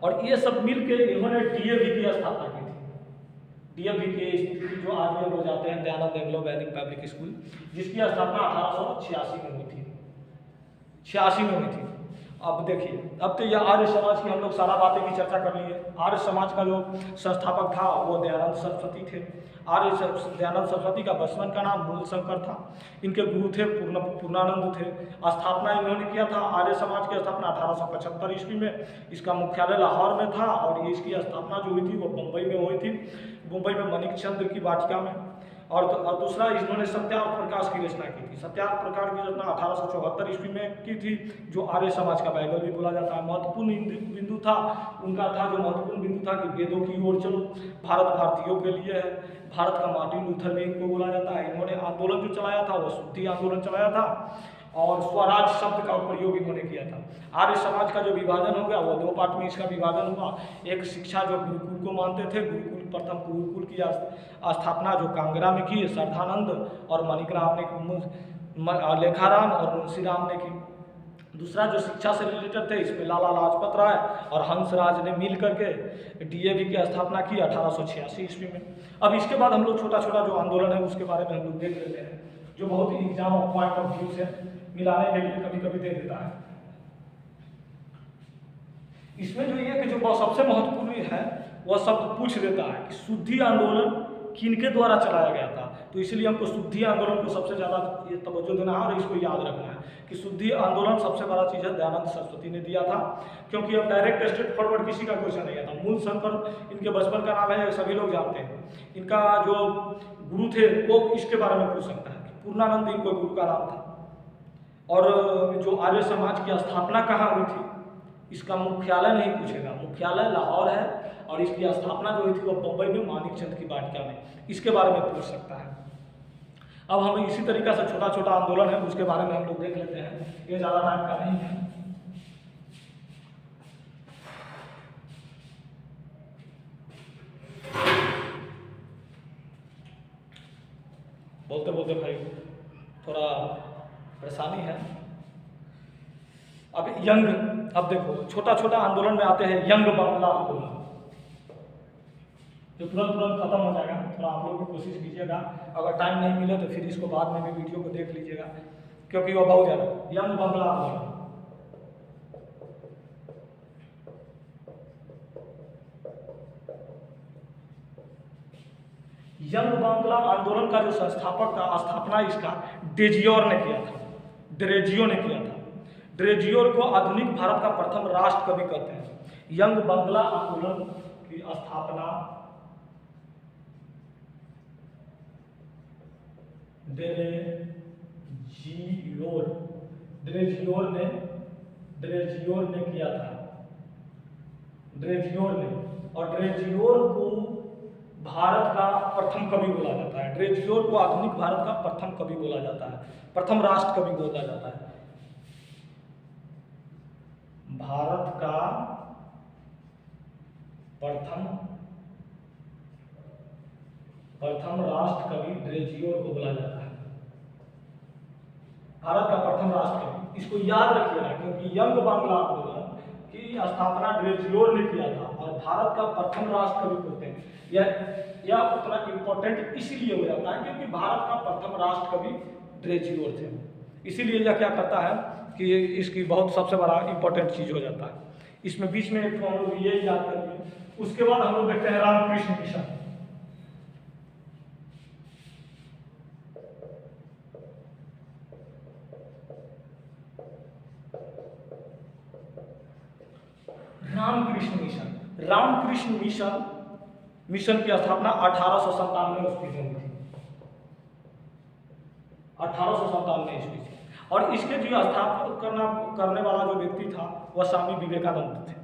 और ये सब मिलकर इन्होंने डीएवी की स्थापना की थी। डीएवी की स्थिति जो आज भी लोग जाते हैं, दयानंद एंग्लो वैदिक पब्लिक स्कूल, जिसकी स्थापना 1886 में हुई थी, 86 में हुई थी। अब देखिए, अब तो यह आर्य समाज की हम लोग सारा बातें की चर्चा कर लिए। आर्य समाज का जो संस्थापक था वो दयानंद सरस्वती थे। दयानंद सरस्वती का बचपन का नाम मूल शंकर था। इनके गुरु थे पूर्णानंद थे। स्थापना इन्होंने किया था आर्य समाज की स्थापना 1875 ईस्वी में। इसका मुख्यालय लाहौर में था और इसकी स्थापना जो हुई थी वो मुंबई में हुई थी, मुंबई में मणिक चंद्र की वाटिका में। और दूसरा इन्होंने सत्यार्थ प्रकाश की रचना की थी। सत्यार्थ प्रकाश की रचना 1874 ईस्वी में की थी, जो आर्य समाज का बाइबल भी बोला जाता है। महत्वपूर्ण बिंदु था उनका, जो महत्वपूर्ण बिंदु था कि वेदों की ओर चलो, भारत भारतीयों के लिए है। भारत का मार्टिन लूथर भी इनको बोला जाता है। इन्होंने आंदोलन जो चलाया था वो शुद्धि आंदोलन चलाया था और स्वराज शब्द का प्रयोग इन्होंने किया था। आर्य समाज का जो विभाजन हो गया वो दो पार्ट में इसका विभाजन हुआ। एक शिक्षा जो गुरुकुल को मानते थे, प्रथम गुरुकुल की स्थापना जो कांगड़ा में की श्रद्धानंद और मणिकराम ने, लेखाराम और मुंशीराम ने की। दूसरा जो शिक्षा से रिलेटेड थे इसमें लाला लाजपत राय और हंसराज ने मिल करके डीएवी की स्थापना की 1886 ईस्वी में। अब इसके बाद हम लोग छोटा छोटा जो आंदोलन है उसके बारे में हम लोग देख लेते हैं, जो बहुत ही exam of point of view से मिलाने के लिए कभी कभी दे देता है। इसमें जो ये कि जो सबसे महत्वपूर्ण है वह शब्द पूछ देता है कि शुद्धि आंदोलन किनके द्वारा चलाया गया था। तो इसलिए हमको शुद्धि आंदोलन को सबसे ज़्यादा तवज्जो देना है और इसको याद रखना है कि शुद्धि आंदोलन सबसे बड़ा चीज़ है दयानंद सरस्वती ने दिया था, क्योंकि अब डायरेक्ट स्ट्रेट फॉरवर्ड किसी का क्वेश्चन नहीं आता। मूल शंकर इनके बचपन का नाम है, सभी लोग जानते हैं। इनका जो गुरु थे वो इसके बारे में पूछ सकता है। पूर्णानंद इनको गुरु का नाम था। और जो आर्य समाज की स्थापना कहाँ हुई थी इसका मुख्यालय नहीं पूछेगा, मुख्यालय लाहौर है और इसकी स्थापना जो हुई थी वो बम्बई में मानिक चंद की वाटिका में। इसके बारे में पूछ सकता है। अब हम इसी तरीका से छोटा छोटा आंदोलन है उसके बारे में हम लोग देख लेते हैं, ये ज़्यादा टाइम का नहीं है। बोलते बोलते भाई थोड़ा परेशानी है। अब देखो छोटा छोटा आंदोलन में आते हैं यंग बांग्ला आंदोलन, जो तुरंत खत्म हो जाएगा। थोड़ा आप लोग भी कोशिश कीजिएगा, अगर टाइम नहीं मिले तो फिर इसको बाद में भी वीडियो को देख लीजिएगा, क्योंकि वो बहुत ज़्यादा। यंग बांग्ला आंदोलन, यंग बांग्ला आंदोलन का जो संस्थापक था, स्थापना इसका डेजियोर ने किया था, ड्रेजियो ने किया था। ड्रेजियोर को आधुनिक भारत का प्रथम राष्ट्र कवि कहते हैं। यंग बांग्ला आंदोलन की स्थापना ड्रेजियोर ने किया था। ड्रेजियोर ने, और ड्रेजियोर को भारत का प्रथम कवि बोला जाता है। ड्रेजियोर को आधुनिक भारत का प्रथम कवि बोला जाता है, प्रथम राष्ट्र कवि बोला जाता है। भारत का प्रथम राष्ट्र कवि ड्रेजियोर को बोला जाता है, भारत का प्रथम राष्ट्र कवि। इसको याद रखिएगा, क्योंकि यंग बांग्ला आंदोलन की स्थापना ड्रेजियोर ने किया था और भारत का प्रथम राष्ट्र कवि होते हैं। यह उतना इम्पोर्टेंट इसीलिए हो जाता है क्योंकि भारत का प्रथम राष्ट्र कवि ड्रेजियोर थे। इसीलिए यह क्या करता है कि इसकी बहुत सबसे बड़ा इंपॉर्टेंट चीज हो जाता है। इसमें बीच में एक हम लोग ये याद करेंगे। उसके बाद हम लोग देखते हैं रामकृष्ण मिशन। रामकृष्ण मिशन की स्थापना 1897 ईस्वी में हुई थी। 1897 ईस्वी से। और इसके जो स्थापना करने वाला जो व्यक्ति था वह स्वामी विवेकानंद थे।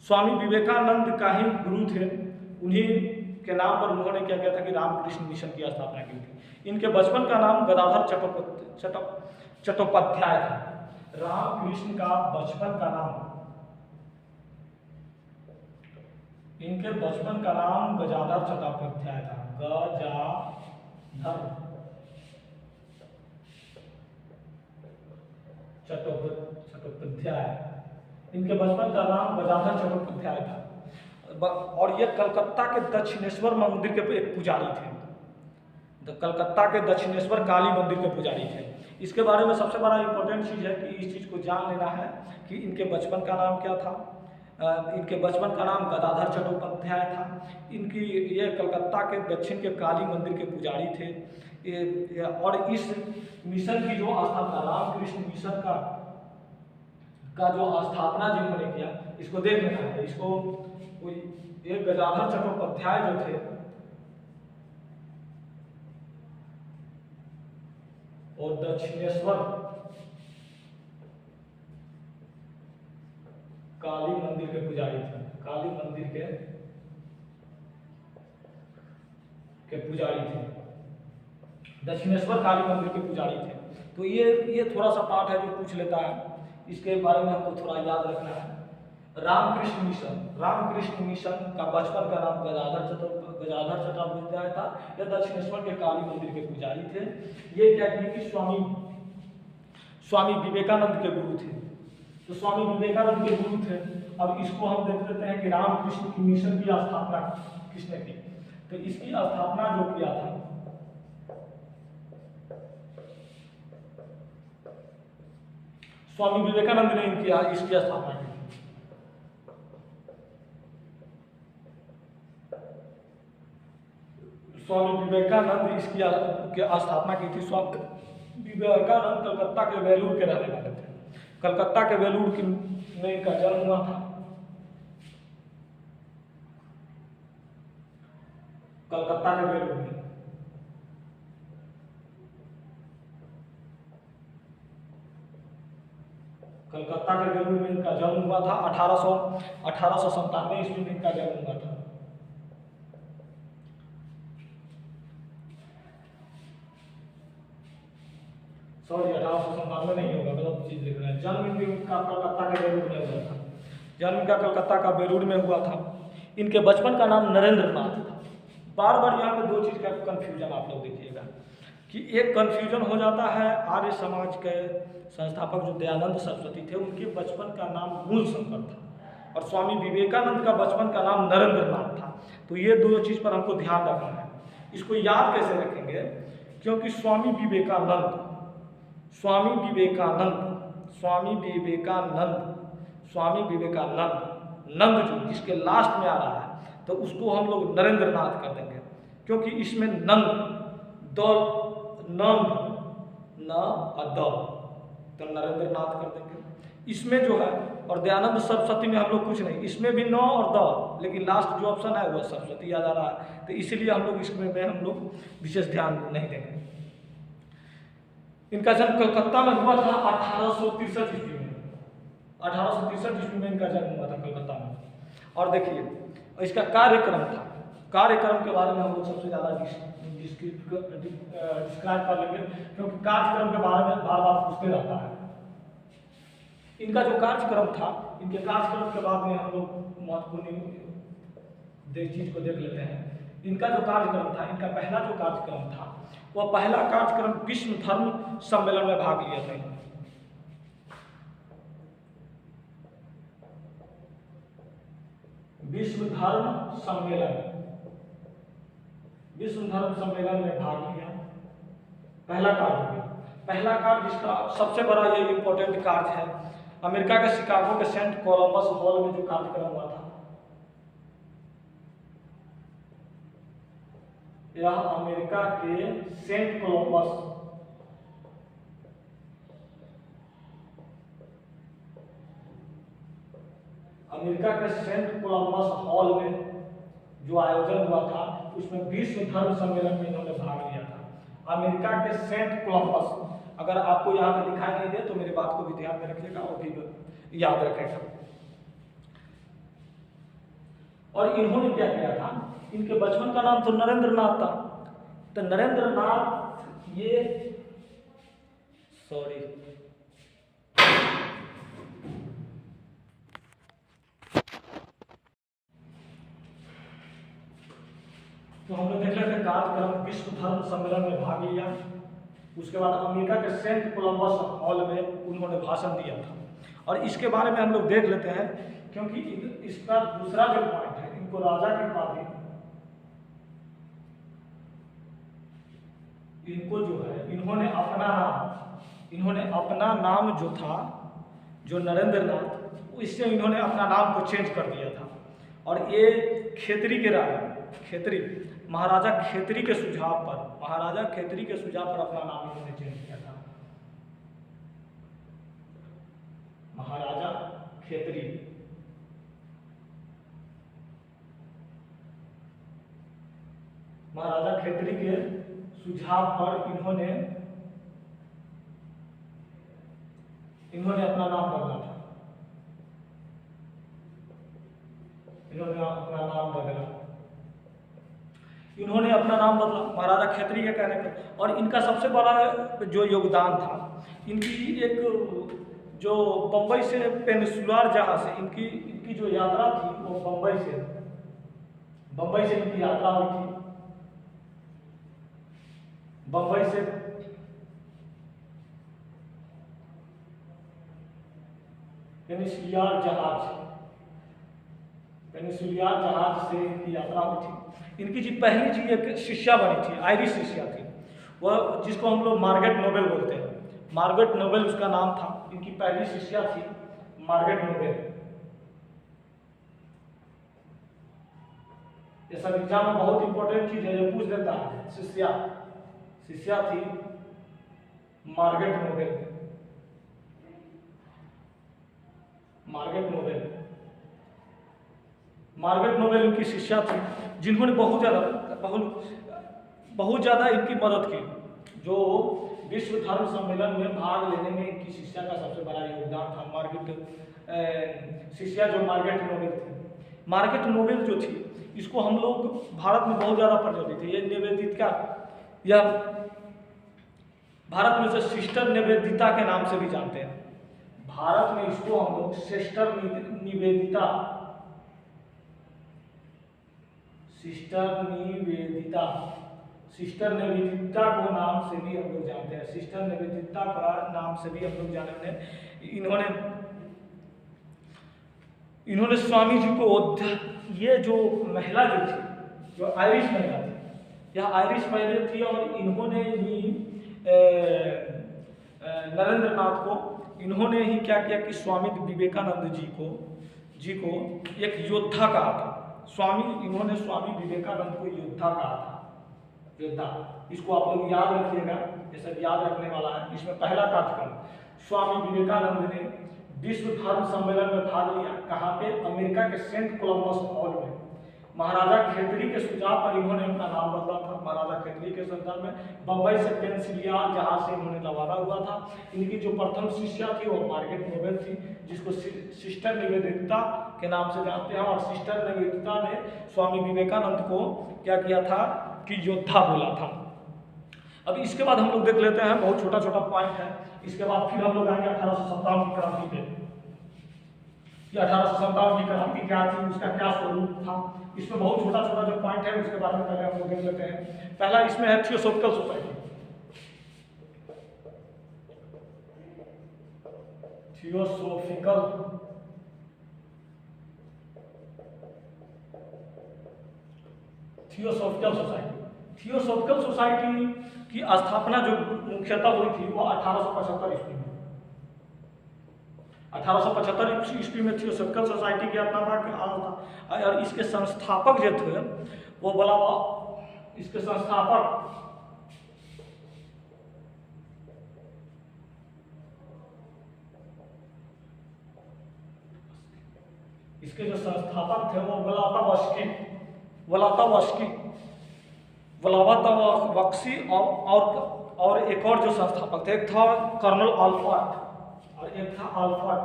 स्वामी विवेकानंद का ही गुरु थे। उन्हीं के नाम पर उन्होंने क्या किया था कि रामकृष्ण मिशन की स्थापना की थी। इनके बचपन का नाम गदाधर चट्टोपाध्याय था। रामकृष्ण का बचपन का नाम, इनके बचपन का नाम गजाधर चट्टोपाध्याय था। गजाधर चट्टोपाध्याय, इनके बचपन का नाम गजाधर चट्टोपाध्याय था। और ये कलकत्ता के दक्षिणेश्वर मंदिर के एक पुजारी थे। कलकत्ता के दक्षिणेश्वर काली मंदिर के पुजारी थे। इसके बारे में सबसे बड़ा इंपॉर्टेंट चीज़ है कि इस चीज़ को जान लेना है कि इनके बचपन का नाम क्या था। इनके बचपन का नाम गदाधर चट्टोपाध्याय था। इनकी ये कलकत्ता के दक्षिण के काली मंदिर के पुजारी थे। और इस मिशन की जो स्थापना, रामकृष्ण मिशन का जो स्थापना जिन्होंने किया, इसको देख लेना है। इसको एक गदाधर चट्टोपाध्याय जो थे और दक्षिणेश्वर काली मंदिर के पुजारी थे। काली मंदिर के पुजारी थे, दक्षिणेश्वर काली मंदिर के पुजारी थे। तो ये थोड़ा सा पार्ट है जो पूछ लेता है, इसके बारे में हमको थोड़ा याद रखना है। रामकृष्ण मिशन का बचपन का नाम गजाधर चट्टोपाध्याय था। यह दक्षिणेश्वर के काली मंदिर के पुजारी थे। ये क्या किए कि स्वामी विवेकानंद के गुरु थे। तो स्वामी विवेकानंद के गुरु थे। अब इसको हम देख लेते हैं कि रामकृष्ण की मिशन की स्थापना किसने की। तो इसकी स्थापना जो किया था स्वामी विवेकानंद ने इसकी स्थापना की। स्वामी विवेकानंद इसकी स्थापना की थी। स्वामी विवेकानंद कलकत्ता के वेलूर के रहने वाले थे। कलकत्ता के वेलूर में इनका जन्म हुआ था। कलकत्ता के वेलूर में। कलकत्ता के बेलूर में इनका जन्म हुआ था। 1897 ईस्वी में इनका जन्म हुआ था। सॉरी, 1897 नहीं होगा, गलत चीज लिख रहे हैं। जन्म इनका कलकत्ता के बेलूर में हुआ था। जन्म इनका कलकत्ता का बेलूर में हुआ था। इनके बचपन का नाम नरेंद्र नाथ था। बार बार यहाँ पे दो चीज़ का कन्फ्यूजन आप लोग देखिएगा कि एक कन्फ्यूजन हो जाता है आर्य समाज के संस्थापक जो दयानंद सरस्वती थे, उनके बचपन का नाम मूलशंकर था और स्वामी विवेकानंद का बचपन का नाम नरेंद्र नाथ था। तो ये दो चीज़ पर हमको ध्यान रखना है। इसको याद कैसे रखेंगे? क्योंकि स्वामी विवेकानंद नंद जो जिसके लास्ट में आ रहा है, तो उसको हम लोग नरेंद्र नाथ कर देंगे, क्योंकि इसमें नंद नंद न द, तो नरेंद्र नाथ कर देंगे इसमें जो है। और दयानंद सरस्वती में हम लोग कुछ नहीं, इसमें भी न और द, लेकिन लास्ट जो ऑप्शन है वह सरस्वती याद आ रहा है, तो इसीलिए हम लोग इसमें हम लोग विशेष ध्यान नहीं देंगे। इनका जन्म कलकत्ता में हुआ था 1863 ईस्वी में। 1863 ईस्वी में इनका जन्म हुआ था कलकत्ता में। और देखिए इसका कार्यक्रम था। कार्यक्रम के बारे में हम लोग सबसे ज़्यादा डिस्क्राइब कर लेंगे, क्योंकि कार्यक्रम के बारे में बार बार पूछते रहता है। इनका जो कार्यक्रम था, इनके कार्यक्रम के बाद में हम लोग महत्वपूर्ण चीज को देख लेते हैं। इनका जो कार्यक्रम था, इनका पहला जो कार्यक्रम था, वह पहला कार्यक्रम विश्व धर्म सम्मेलन में भाग लिया था। विश्व धर्म सम्मेलन में भाग लिया। पहला कार्य जिसका सबसे बड़ा ये इम्पोर्टेंट कार्य है, अमेरिका के शिकागो के सेंट कोलंबस हॉल में जो कार्यक्रम हुआ था, यह अमेरिका के सेंट कोलंबस हॉल में जो आयोजन हुआ था, उसमें विश्व धर्म सम्मेलन में इन्होंने भाग लिया था। अमेरिका के सेंट कोलंबस, अगर आपको यहाँ पे दिखाई नहीं दे तो मेरी बात को भी ध्यान में रखिएगा और भी याद रखेगा। और इन्होंने क्या किया था, इनके बचपन का नाम तो नरेंद्र नाथ था, तो नरेंद्र नाथ ये तो हम लोग देख रहे थे कार्यक्रम विश्व धर्म सम्मेलन में भाग लिया। उसके बाद अमेरिका के सेंट कोलंबस हॉल में उन्होंने भाषण दिया था। और इसके बारे में हम लोग देख लेते हैं, क्योंकि इसका दूसरा जो पॉइंट है, इनको राजा की उपाधि, इनको जो है इन्होंने अपना नाम जो था, जो नरेंद्र नाथ, इससे इन्होंने अपना नाम को चेंज कर दिया था। और ये खेतरी के राजा महाराजा खेतरी के सुझाव पर अपना नाम इन्होंने चेंज किया था। महाराजा खेतरी के सुझाव पर इन्होंने अपना नाम बदला था। इन्होंने अपना नाम बदला महाराजा खेतरी के कहने पर। और इनका सबसे बड़ा जो योगदान था, इनकी एक जो बम्बई से पेनिसुलर जहाज से इनकी जो यात्रा थी, वो बम्बई से इनकी यात्रा हुई थी। बम्बई से पेनिसुलर जहाज से इनकी यात्रा हुई थी। इनकी जी पहली जी एक शिष्या बनी थी, आयरिश शिष्या थी, वह जिसको हम लोग मार्गरेट नोबेल बोलते हैं। मार्गरेट नोबेल उसका नाम था। इनकी पहली शिष्या थी मार्गरेट नोबेल। ये सब एग्जाम में बहुत इंपॉर्टेंट चीज है, जो पूछ देता है। शिष्या थी मार्गरेट नोबेल। मार्गरेट नोबेल इनकी शिष्या थी, जिन्होंने बहुत ज़्यादा इनकी मदद की। जो विश्व धर्म सम्मेलन में भाग लेने में इनकी शिष्या का सबसे बड़ा योगदान था। शिष्या जो मार्गारेट नोबेल थी, मार्गारेट नोबेल जो थी, इसको हम लोग भारत में बहुत ज़्यादा प्रचलित है। ये निवेदिता, या भारत में से सिस्टर निवेदिता के नाम से भी जानते हैं। भारत में इसको हम लोग सिस्टर निवेदिता, सिस्टर निवेदिता को नाम से भी हम लोग जानते हैं। सिस्टर निवेदिता का नाम से भी हम लोग जानते हैं। इन्होंने स्वामी जी को, ये जो महिला जो थी, जो आयरिश महिला थी, यह आयरिश महिला थी, और इन्होंने ही नरेंद्र नाथ को, इन्होंने ही क्या किया कि स्वामी विवेकानंद जी को एक योद्धा कहा था। इन्होंने स्वामी विवेकानंद को योद्धा कहा था, योद्धा। इसको आप लोग याद रखिएगा, ये सब याद रखने वाला है। इसमें पहला कार्यक्रम, स्वामी विवेकानंद ने विश्व धर्म सम्मेलन में भाग लिया। कहाँ पे? अमेरिका के सेंट कोलंबस हॉल में। महाराजा खेतरी के सुझाव पर इन्होंने अपना नाम बदला था। महाराजा खेतरी के सुझाव में बम्बई से पेंसिलिया जहाज से इन्होंने रवाना हुआ था। इनकी जो प्रथम शिष्या थी वो मार्गारेट नोबेल थी, जिसको सिस्टर निवेदिता के नाम से जानते हैं। और सिस्टर निवेदिता ने स्वामी विवेकानंद को क्या किया था कि योद्धा बोला था। अब इसके बाद हम लोग देख लेते हैं, बहुत छोटा छोटा पॉइंट है। इसके बाद फिर हम लोग आएंगे 1857 की क्रांति पे। 1857 की क्रांति क्या थी, उसका क्या स्वरूप था, इसमें बहुत छोटा छोटा जो पॉइंट है उसके बारे में पहले हम लोग देख लेते हैं। पहला इसमें है थियोसॉफिकल सोसाइटी। थियोसॉफिकल सोसाइटी की स्थापना जो मुख्यतः हुई थी वो 1875 ईस्वी में। 1875 ईस्वी में थियोसॉफिकल सोसाइटी की स्थापना, और इसके संस्थापक जो थे वो बोला, इसके संस्थापक थे वो व्लादिमीर और एक और जो संस्थापक थे, एक था कर्नल अल्फर्ट और एक था अल्फर्ट।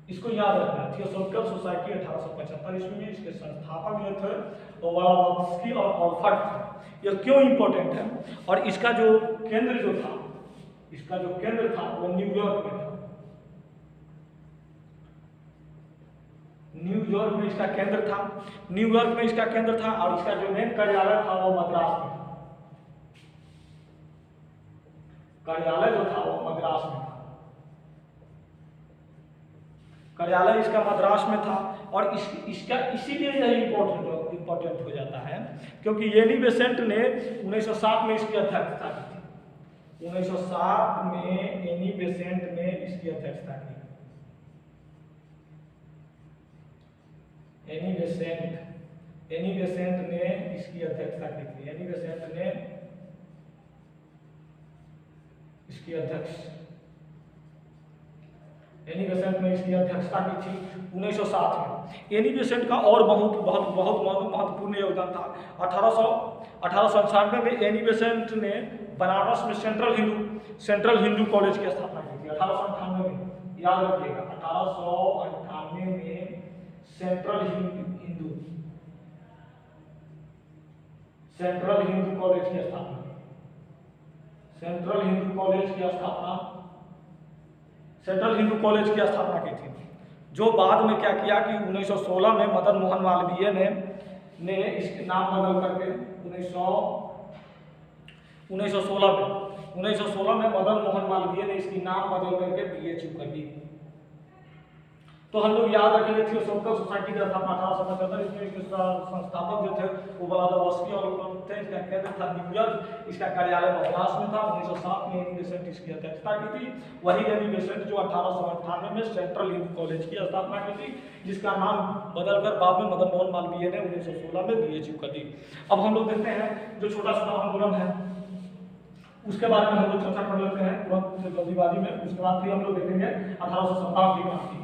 इसको याद रखना है। थियोसॉफिकल सोसाइटी 1875 ईस्वी में, इसके संस्थापक जो थे वो व्लादिमीर और अल्फर्ट थे। ये क्यों इंपॉर्टेंट है? और इसका जो केंद्र था वो न्यूयॉर्क में था। न्यूयॉर्क में इसका केंद्र था, और इसका जो मेन कार्यालय था वो मद्रास में था। कार्यालय जो था वो मद्रास में था। कार्यालय इसका मद्रास में था, और इसका इसीलिए यह इम्पोर्टेंट हो जाता है क्योंकि एनी बेसेंट ने 1907 में इसकी अध्यक्षता की थी। 1907 में एनी बेसेंट ने इसकी अध्यक्षता की। एनी बेसेंट ने इसकी अध्यक्षता की थी। एनी बेसेंट ने इसकी अध्यक्षता की थी 1907 में। एनी बेसेंट का और बहुत महत्वपूर्ण योगदान था। 1898 में एनी बेसेंट ने बनारस में सेंट्रल हिंदू कॉलेज की स्थापना की थी। 1898 में, याद रखिएगा, 1898 में सेंट्रल हिंदू कॉलेज की स्थापना। सेंट्रल हिंदू कॉलेज की स्थापना की थी, जो बाद में क्या किया कि 1916 में मदन मोहन मालवीय ने इसके नाम बदल करके 1916 में मदन मोहन मालवीय ने इसकी नाम बदल करके BHU कर दी। तो हम लोग याद रखेंगे थियोसॉफिकल सोसाइटी की स्थापना 1875 ईस्वी में। इसका संस्थापक जो थे वो व्लादिमीर और थे। इसका केंद्र था न्यूयॉर्क, इसका कार्यालय मद्रास में था। 1907 में एनी बेसेंट इसकी अध्यक्षता की थी। वही एनी बेसेंट जो 1898 में सेंट्रल हिंदू कॉलेज की स्थापना की थी, जिसका नाम बदलकर बाद में मदन मोहन मालवीय ने 1916 में BHU कर दी। अब हम लोग देखते हैं जो छोटा छोटा आंदोलन है उसके बारे में हम लोग चर्चा कर लेते हैं तुरंत जल्दीबाजी में। उसके बाद फिर हम लोग देखेंगे 1857 की क्रांति।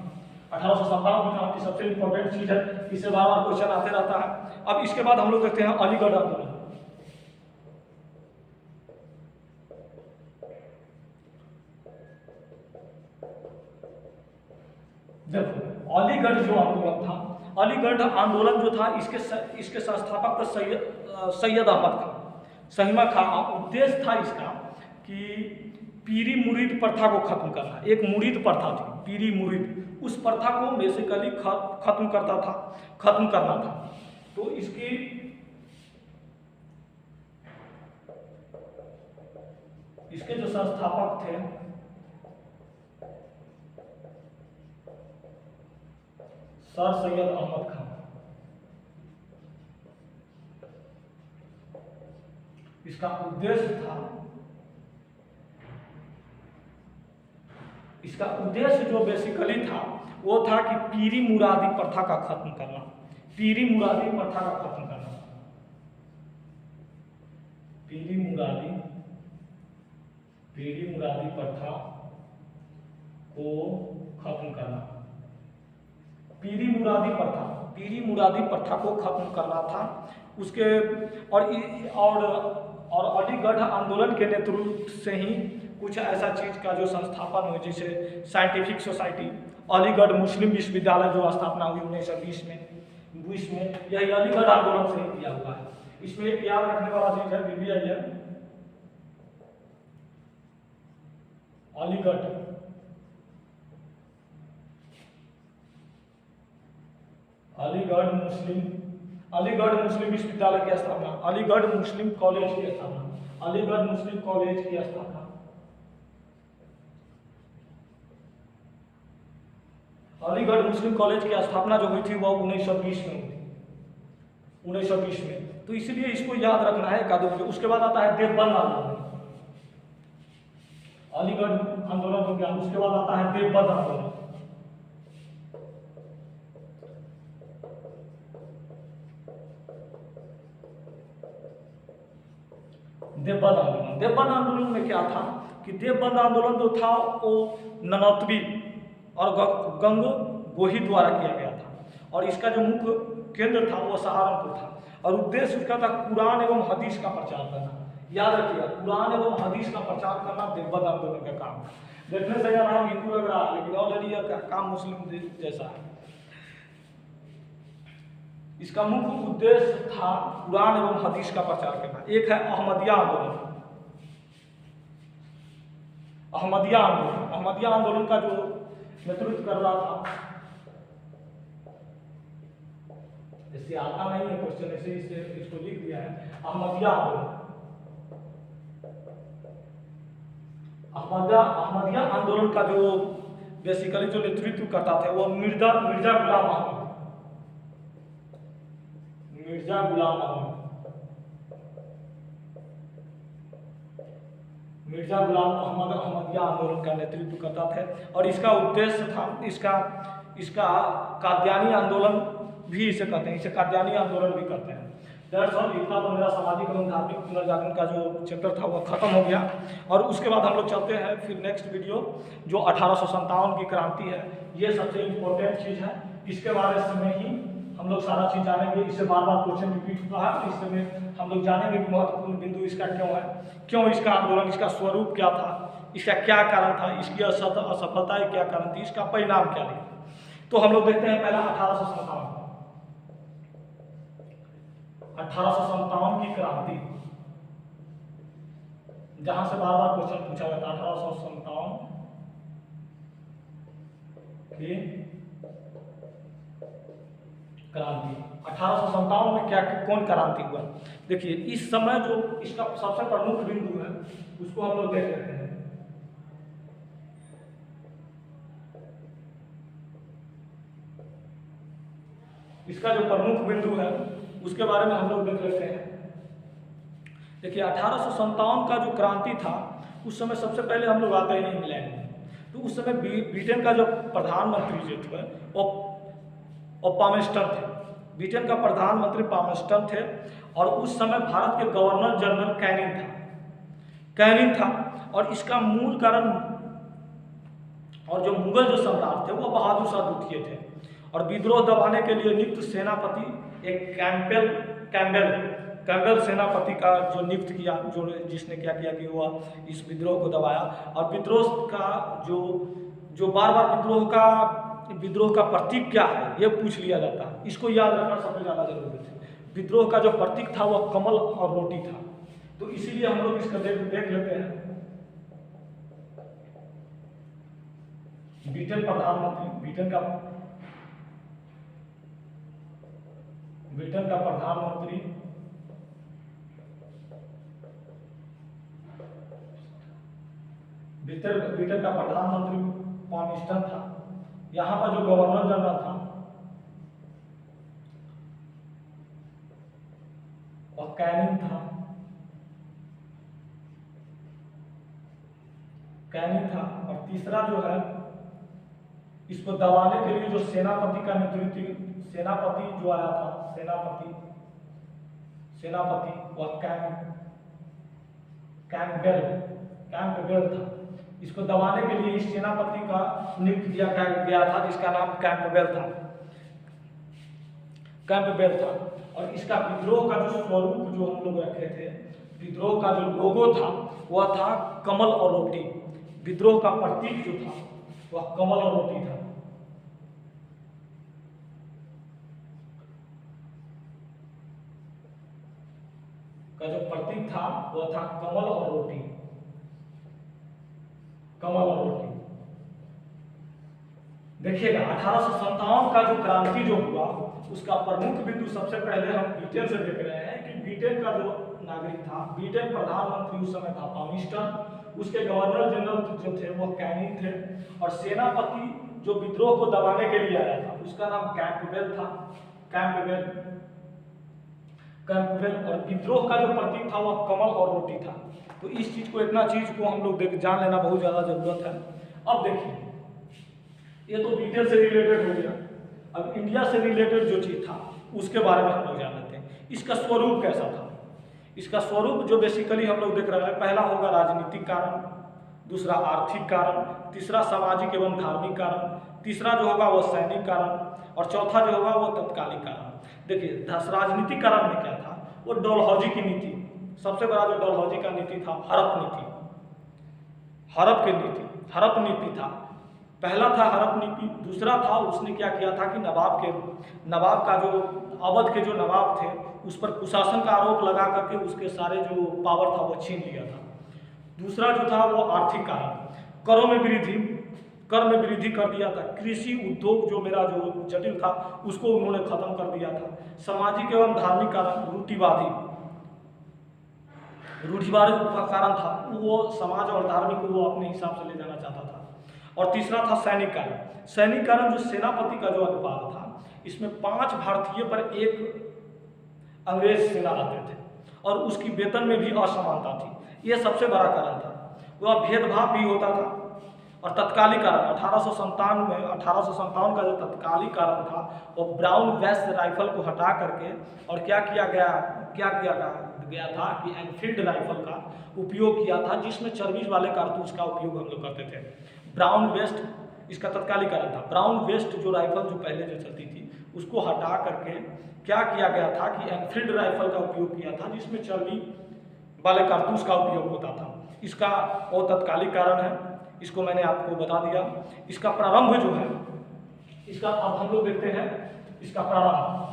1857 की क्रांति सबसे इंपॉर्टेंट चीज है, इससे बार बार क्वेश्चन आते रहता है। अब इसके बाद हम लोग देखते हैं अलीगढ़ आंदोलन। देखो अलीगढ़ जो आंदोलन था, अलीगढ़ आंदोलन जो था इसके संस्थापक तो सैयद अहमद खान, सहीमा खान। उद्देश्य था इसका कि पीरी मुरीद प्रथा को खत्म करना। एक मुरीद प्रथा थी, पीरी मुरीद, उस प्रथा को बेसिकली खत्म करना था। तो इसके जो संस्थापक थे सर सैयद अहमद खान। इसका उद्देश्य जो बेसिकली था वो था कि पीरी मुरादी प्रथा का खत्म करना, पीरी मुरादी प्रथा का खत्म करना, पीरी मुरादी प्रथा को खत्म करना, पीरी मुरादी प्रथा को खत्म करना था उसके। और अलीगढ़ आंदोलन के नेतृत्व से ही कुछ ऐसा चीज़ का जो संस्थापन हुआ, जैसे साइंटिफिक सोसाइटी, अलीगढ़ मुस्लिम विश्वविद्यालय जो स्थापना हुई 1920 में, यही अलीगढ़ आंदोलन से ही किया हुआ है। इसमें एक याद रखने वाला चीज है, BBI है, अलीगढ़ मुस्लिम विश्वविद्यालय की स्थापना, अलीगढ़ मुस्लिम कॉलेज की स्थापना, अलीगढ़ मुस्लिम कॉलेज की स्थापना, अलीगढ़ मुस्लिम कॉलेज की स्थापना जो हुई थी वो 1920 में हुई थी, 1920 में। तो इसलिए इसको याद रखना है एकादो। उसके बाद आता है देवबंद आंदोलन, अलीगढ़ आंदोलन हो गया, उसके बाद आता है देवबंद आंदोलन। देवबंद आंदोलन में क्या था कि देवबंद आंदोलन जो था वो ननौतवी और गंगोही द्वारा किया गया था, और इसका जो मुख्य केंद्र था वो सहारनपुर था, और उद्देश्य उसका था कुरान एवं हदीस का प्रचार करना। याद रखिएगा, कुरान एवं हदीस का प्रचार करना देवबंद आंदोलन का काम। देखने से यार हम हिंदू लग रहा है, लेकिन ऑलरेडी यह काम मुस्लिम जैसा है। इसका मुख्य उद्देश्य था कुरान एवं हदीस का प्रचार करना। एक है अहमदिया आंदोलन। अहमदिया आंदोलन का जो नेतृत्व कर रहा था, इससे आता नहीं है क्वेश्चन, ऐसे इसको लिख दिया है, अहमदिया आंदोलन का जो बेसिकली जो नेतृत्व करता था वो मिर्जा गुलाम अहमद। अहमदिया आंदोलन का नेतृत्व करता था, और इसका उद्देश्य था, इसका कादियानी आंदोलन भी इसे कहते हैं, इसे कादियानी आंदोलन भी कहते हैं। इतना तो मेरा सामाजिक एवं धार्मिक पुनर्जागरण का जो चैप्टर था वो खत्म हो गया। और उसके बाद हम लोग चलते हैं फिर नेक्स्ट वीडियो जो 1857 की क्रांति है। ये सबसे इम्पोर्टेंट चीज़ है, इसके बारे में ही हम लोग सारा चीज़ जानेंगे। इससे बार बार क्वेश्चन रिपीट हुआ है, इसमें हम लोग जानेंगे कि महत्वपूर्ण बिंदु इसका क्यों है, क्यों इसका आंदोलन, इसका स्वरूप क्या था, इसका क्या कारण था, इसकी असफलता क्या कारण थी, इसका परिणाम क्या निकला। तो हम लोग देखते हैं पहला 1857 की क्रांति, जहां से बार बार क्वेश्चन पूछा जाता है। 1857 की क्रांति, 1857 में कौन क्रांति हुआ। देखिए इस समय जो इसका सबसे प्रमुख बिंदु है उसको हम लोग देख लेते हैं। इसका जो प्रमुख बिंदु है उसके बारे में हम लोग देख लेते हैं। देखिए 1857 का जो क्रांति था उस समय सबसे पहले हम लोग आते हैं इंग्लैंड में। तो उस समय ब्रिटेन का जो प्रधानमंत्री जो थे वो पामेस्टन थे, ब्रिटेन का प्रधानमंत्री पामेस्टन थे, और उस समय भारत के गवर्नर जनरल कैनिंग था। और इसका मूल कारण, और जो मुगल जो सम्राट थे वो बहादुर शाह द्वितीय थे, और विद्रोह दबाने के लिए नियुक्त सेनापति एक कैम्पबेल सेनापति का जो नियुक्त किया, जिसने क्या किया कि वह इस विद्रोह को दबाया। और विद्रोह का जो बार बार विद्रोह का विद्रोह का प्रतीक क्या है ये पूछ लिया जाता है। इसको याद रखना सबसे ज़्यादा जरूरी है। विद्रोह का जो प्रतीक था वह कमल और रोटी था। तो इसीलिए हम लोग इसका देख लेते हैं। ब्रिटेन प्रधानमंत्री, ब्रिटेन का प्रधानमंत्री ब्रिटेन का प्रधानमंत्री पामिस्टन था। यहाँ पर जो गवर्नर जनरल था वह कैनिंग था। और तीसरा जो है, इसको दबाने के लिए जो सेनापति का नेतृत्व, सेनापति जो आया था, सेनापति वह कैंपबेल था। इसको दबाने के लिए इस सेनापति का नियुक्त किया गया था जिसका नाम कैंपबेल था। और इसका विद्रोह का जो स्वरूप जो हम लोग रखे थे, विद्रोह का जो लोगो था वह था कमल और रोटी। विद्रोह का प्रतीक जो था वह कमल और रोटी था। का जो प्रतीक था वह था कमल और रोटी। देखिएगा 1857 का जो क्रांति जो हुआ उसका प्रमुख बिंदु सबसे पहले हम ब्रिटेन से देख रहे हैं कि ब्रिटेन का जो नागरिक था, ब्रिटेन प्रधानमंत्री उस समय था पामिस्टन, उसके गवर्नर जनरल जो थे वो कैनिंग थे, और सेनापति जो विद्रोह को दबाने के लिए आया था उसका नाम कैंपबेल था। और विद्रोह का जो प्रतीक था वह कमल और रोटी था। तो इस चीज को, इतना चीज को हम लोग जान लेना बहुत ज्यादा जरूरत है। अब देखिए, ये तो ब्रिटेन से रिलेटेड हो गया। अब इंडिया से रिलेटेड जो चीज था उसके बारे में हम लोग जान लेते हैं। इसका स्वरूप कैसा था? इसका स्वरूप जो बेसिकली हम लोग देख रहे हैं, पहला होगा राजनीतिक कारण, दूसरा आर्थिक कारण, तीसरा सामाजिक एवं धार्मिक कारण, तीसरा जो होगा वो सैनिक कारण, और चौथा जो होगा वो तत्कालिक कारण। देखिए, राजनीतिक कारण में क्या था, वो डलहौजी की नीति, सबसे बड़ा जो डलहौजी का नीति था हड़प नीति था। पहला था हड़प नीति। दूसरा था, उसने क्या किया था कि नवाब का जो अवध के जो नवाब थे उस पर कुशासन का आरोप लगा करके उसके सारे जो पावर था वो छीन लिया था। दूसरा जो था वो आर्थिक कारण, कर में वृद्धि कर दिया था। कृषि उद्योग जो मेरा जो जटिल था उसको उन्होंने खत्म कर दिया था। सामाजिक एवं धार्मिक कारण, रूढ़िवादी का कारण था, वो समाज और धार्मिक को वो अपने हिसाब से ले जाना चाहता था। और तीसरा था सैनिक कारण जो सेनापति का जो अनुपात था, इसमें 5 भारतीय पर 1 अंग्रेज सेना रहते थे, और उसकी वेतन में भी असमानता थी। ये सबसे बड़ा कारण था। वह भेदभाव भी होता था। और तत्कालिक कारण 1857 का जो तत्कालिक कारण था वो ब्राउन वेस्ट राइफल को हटा करके, और क्या किया गया था कि एनफील्ड राइफल का उपयोग किया था, जिसमें चर्बी वाले कारतूस का उपयोग हम लोग करते थे। ब्राउन वेस्ट इसका तत्कालिक कारण था। ब्राउन वेस्ट जो राइफल जो पहले जो चलती थी उसको हटा करके क्या किया गया था कि एनफील्ड राइफल का उपयोग किया था, जिसमें चर्बी वाले कारतूस का उपयोग होता था। इसका वो तत्कालिक कारण है, इसको मैंने आपको बता दिया। इसका प्रारंभ जो है, इसका अब हम लोग देखते हैं इसका प्रारंभ।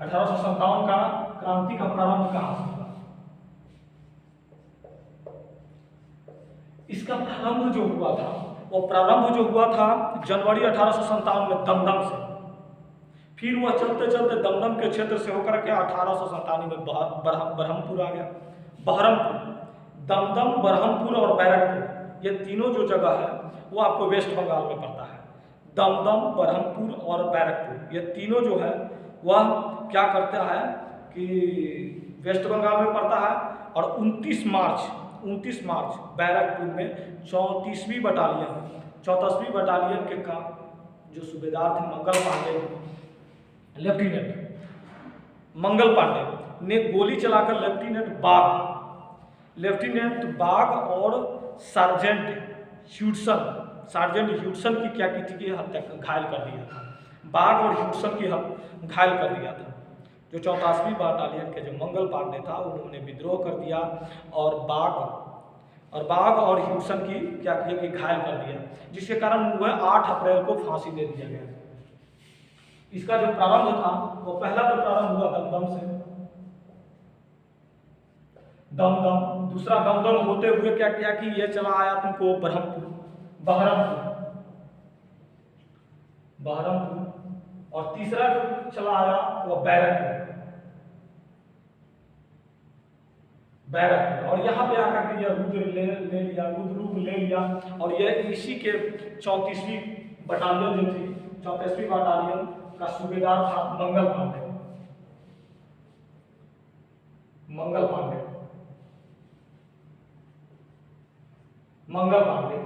1857 का क्रांति का प्रारंभ कहाँ से हुआ? इसका प्रारंभ जो हुआ था वो जनवरी 1857 में दमदम से। फिर वह चलते चलते दमदम के क्षेत्र से होकर के 1897 में बरहमपुर आ गया। दमदम, बरहमपुर और बैरकपुर, ये तीनों जो जगह है वो आपको वेस्ट बंगाल में पड़ता है। दमदम, बरहमपुर और बैरकपुर, ये तीनों जो है वह क्या करता है कि वेस्ट बंगाल में पड़ता है। और 29 मार्च बैरकपुर में 34वीं बटालियन के का जो सूबेदार थे मंगल पांडे ने गोली चलाकर लेफ्टिनेंट बाग और सार्जेंट ह्यूडसन की क्या की थी कि हत्या घायल कर दिया था। बाग और ह्यूडसन की घायल कर दिया था। जो 34वीं बटालियन के जो मंगल पांडे था उन्होंने विद्रोह कर दिया, और और बाघ और ह्यूडसन की क्या किया कि घायल कर दिया, जिसके कारण वह 8 अप्रैल को फांसी दे दिया गया। इसका जो प्रारंभ था वो पहला जो प्रारंभ हुआ दमदम से, दमदम, दूसरा दमदम होते हुए क्या किया कि ये चला आया तुमको बहरमपुर, और तीसरा जो चला आया वो बैरकपुर, और यहाँ पे आकर के यह रुद्र रूप ले लिया, और यह इसी के 34वीं बटालियन जो थी, 34वीं बटालियन का सूबेदार था मंगल पांडे।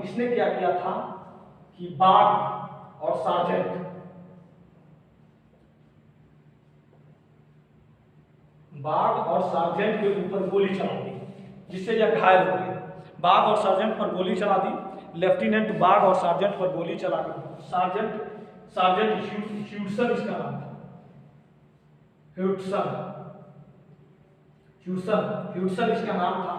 इसने क्या किया था कि बाघ और सार्जेंट के ऊपर गोली चला दी, जिससे यह घायल हो गया। बाघ और सार्जेंट पर गोली चला दी, लेफ्टिनेंट बाघ और सार्जेंट पर गोली चला दी। सार्जेंट ह्यूडसन इसका नाम था, ह्यूडसन इसका नाम था।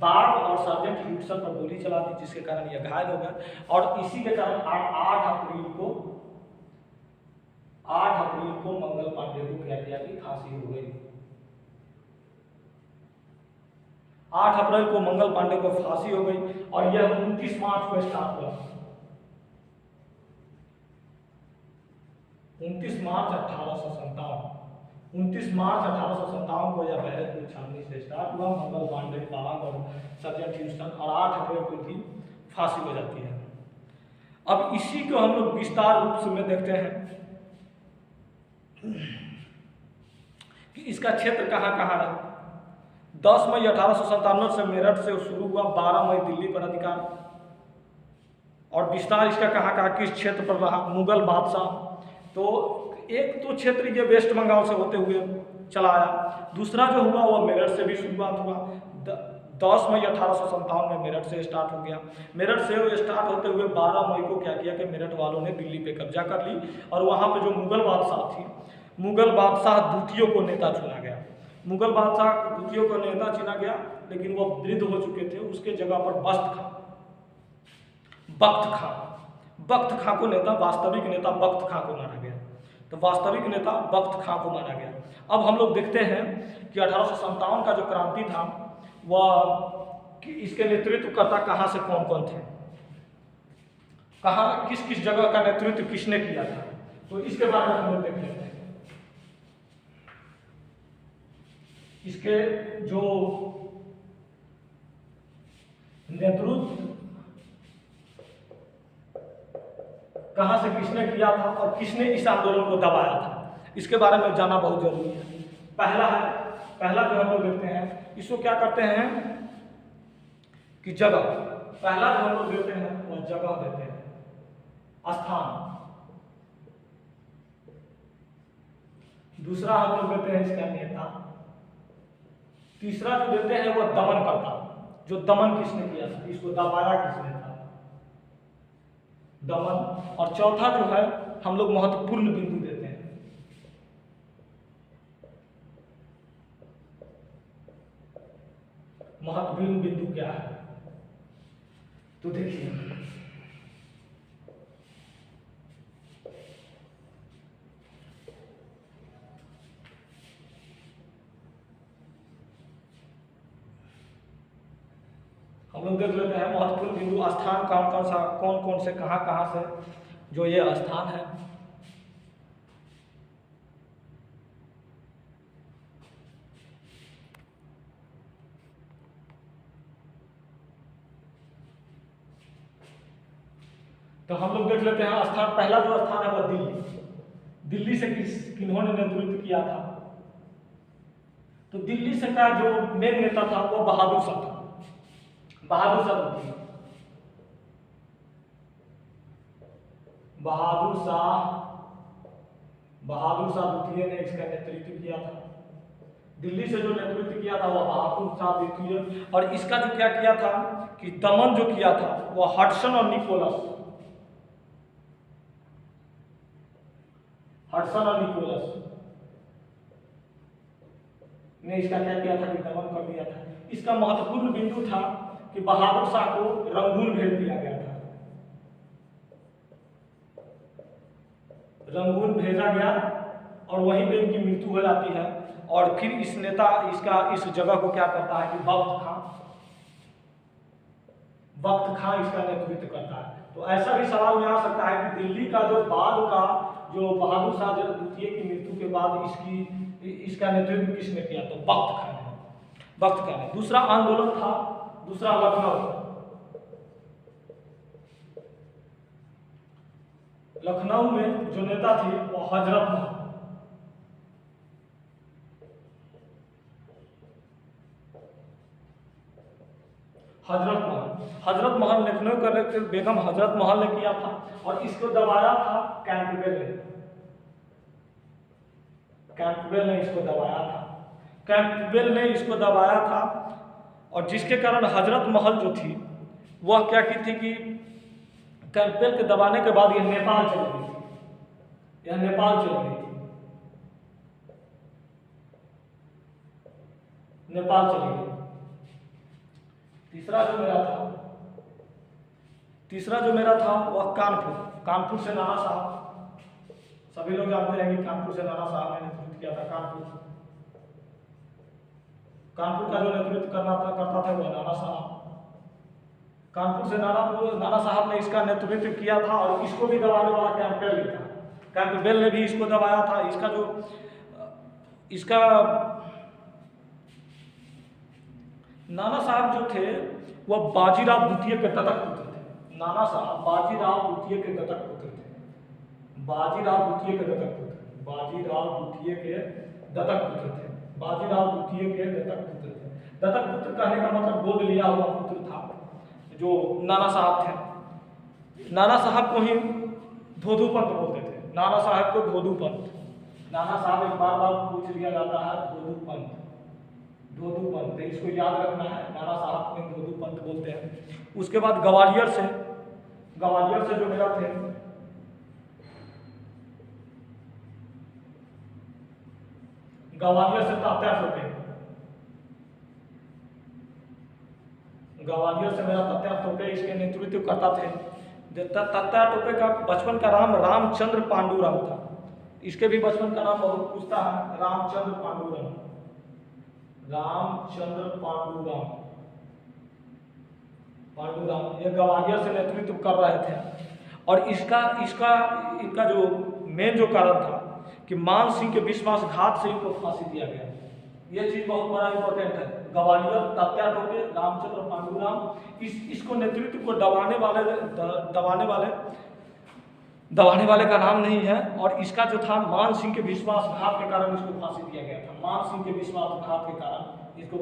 बाघ और सार्जेंट ह्यूडसन पर गोली चला दी, जिसके कारण यह घायल हो गया, और इसी के कारण 8 अप्रैल को मंगल पांडे को क्या किया कि फांसी हो गई। 8 अप्रैल को मंगल पांडे को फांसी हो गई, और यह 29 मार्च को स्टार्ट हुआ। 29 मार्च 1857 को यह बैरकपुर छावनी से स्टार्ट हुआ। मंगल पांडे, बाघ और सार्जेंट ह्यूडसन, और 8 अप्रैल को भी फांसी हो जाती है। अब इसी को हम लोग विस्तार रूप से में देखते हैं कि इसका क्षेत्र कहाँ कहाँ रहा। 10 मई 1897 से मेरठ से शुरू हुआ, 12 मई दिल्ली पर अधिकार, और विस्तार इसका कहाँ कहाँ किस क्षेत्र पर रहा। मुगल बादशाह, तो एक तो क्षेत्र ये वेस्ट बंगाल से होते हुए चला आया, दूसरा जो हुआ वो मेरठ से भी शुरुआत हुआ। 10 मई 1857 में मेरठ से स्टार्ट हो गया। मेरठ से वो स्टार्ट होते हुए 12 मई को क्या किया कि मेरठ वालों ने दिल्ली पे कब्जा कर ली, और वहाँ पे जो मुगल बादशाह थी, मुगल बादशाह द्वितीय को नेता चुना गया। मुगल बादशाह द्वितीय को नेता चुना गया, लेकिन वो वृद्ध हो चुके थे। उसके जगह पर बख्त खां को नेता, वास्तविक नेता बख्त खां को माना गया। तो वास्तविक नेता बख्त खां को माना गया। अब हम लोग देखते हैं कि 1857 का जो क्रांति था वह इसके नेतृत्वकर्ता कहाँ से कौन कौन थे, कहाँ किस किस जगह का नेतृत्व किसने किया था, तो इसके बारे में हम लोग देख लेते हैं। इसके जो नेतृत्व कहाँ से किसने किया था और किसने इस आंदोलन को दबाया था, इसके बारे में जानना बहुत जरूरी है। पहला जो हम लोग देखते हैं, इसको क्या करते हैं कि जगह, पहला जो हम लोग देते हैं वह जगह देते हैं, स्थान। दूसरा हम लोग देते हैं इसका नेता। तीसरा जो देते हैं वह दमन करता, जो दमन किसने किया था, इसको दबाया किसने था, दमन। और चौथा जो है हम लोग महत्वपूर्ण बिंदु देते हैं। महत्वपूर्ण बिंदु क्या है, तो देखिए हम लोग देख लेते हैं महत्वपूर्ण बिंदु स्थान कौन कौन से कहाँ से जो ये स्थान है। तो हम लोग देख लेते हैं स्थान। पहला जो स्थान है वह दिल्ली से किन्होंने नेतृत्व किया था, तो दिल्ली से का जो मेन नेता था वो बहादुर शाह था। बहादुर शाह द्वितीय ने इसका नेतृत्व किया था। दिल्ली से जो नेतृत्व किया था वह बहादुर शाह द्वितीय, और इसका जो क्या किया था कि दमन जो किया था वह हडसन और निकोलस ने इसका क्या किया था कि दमन कर दिया था। इसका महत्वपूर्ण बिंदु था कि बहादुर शाह को रंगून भेज दिया गया था। रंगून भेजा गया और वहीं पे इनकी मृत्यु हो जाती है। और फिर इस नेता इस जगह को क्या करता है कि वक्त खां इसका नेतृत्व करता है। तो ऐसा भी सवाल में आ सकता है कि दिल्ली का जो बाद का जो बहादुर शाह द्वितीय की मृत्यु के बाद इसका नेतृत्व किसने किया, तो वक्त खां ने। दूसरा आंदोलन था, दूसरा लखनऊ में जो नेता थे वो हजरत महल लखनऊ का नेतृत्व बेगम हजरत महल ने किया था और इसको दबाया था कैंपबेल ने इसको दबाया था। और जिसके कारण हजरत महल जो थी वह क्या की थी कि कैंपबेल के दबाने के बाद यह नेपाल चली गई थी। नेपाल चली गई। तीसरा जो मेरा था वह कानपुर से नाना साहब, सभी लोग जानते हैं कि कानपुर से नाना साहब ने नेतृत्व किया था। कानपुर का जो नेतृत्व करता था वह नाना साहब। कानपुर से नाना साहब ने इसका नेतृत्व किया था और इसको भी दबाने वाला कैंपबेल ने भी इसको दबाया था। इसका नाना साहब जो थे वह बाजीराव द्वितीय के दत्तक पुत्र थे। नाना साहब बाजीराव द्वितीय के दत्तक पुत्र थे। बाजीराव द्वितीय के दत्तक पुत्र कहने का मतलब गोद लिया हुआ पुत्र था जो नाना साहब थे। नाना साहब को ही धोधू पंत बोलते थे। नाना साहब को धोधू पंत, नाना साहब एक बार पूछ लिया जाता है धोधू पंत, इसको याद रखना है। नाना साहब को धोधू पंत बोलते हैं। उसके बाद ग्वालियर से जो मेरा थे ग्वालियर से तात्या टोपे इसके नेतृत्व करता थे। तात्या टोपे का बचपन का नाम रामचंद्र पांडुरंग था। इसके भी बचपन का नाम बहुत पूछता है, रामचंद्र पांडुरंग। ये ग्वालियर से नेतृत्व कर रहे थे। और इनका जो मेन जो कारण था कि मान सिंह के विश्वासघात से इनको फांसी दिया गया। ये चीज बहुत बड़ा इंपॉर्टेंट है। ग्वालियर, तात्या टोपे, रामचंद्र पांडुरंग, इसको नेतृत्व को दबाने वाले का नाम नहीं है। और इसका जो था मान सिंह के विश्वासघात के कारण इसको फांसी दिया गया था। मान सिंह के विश्वासघात के कारण इसको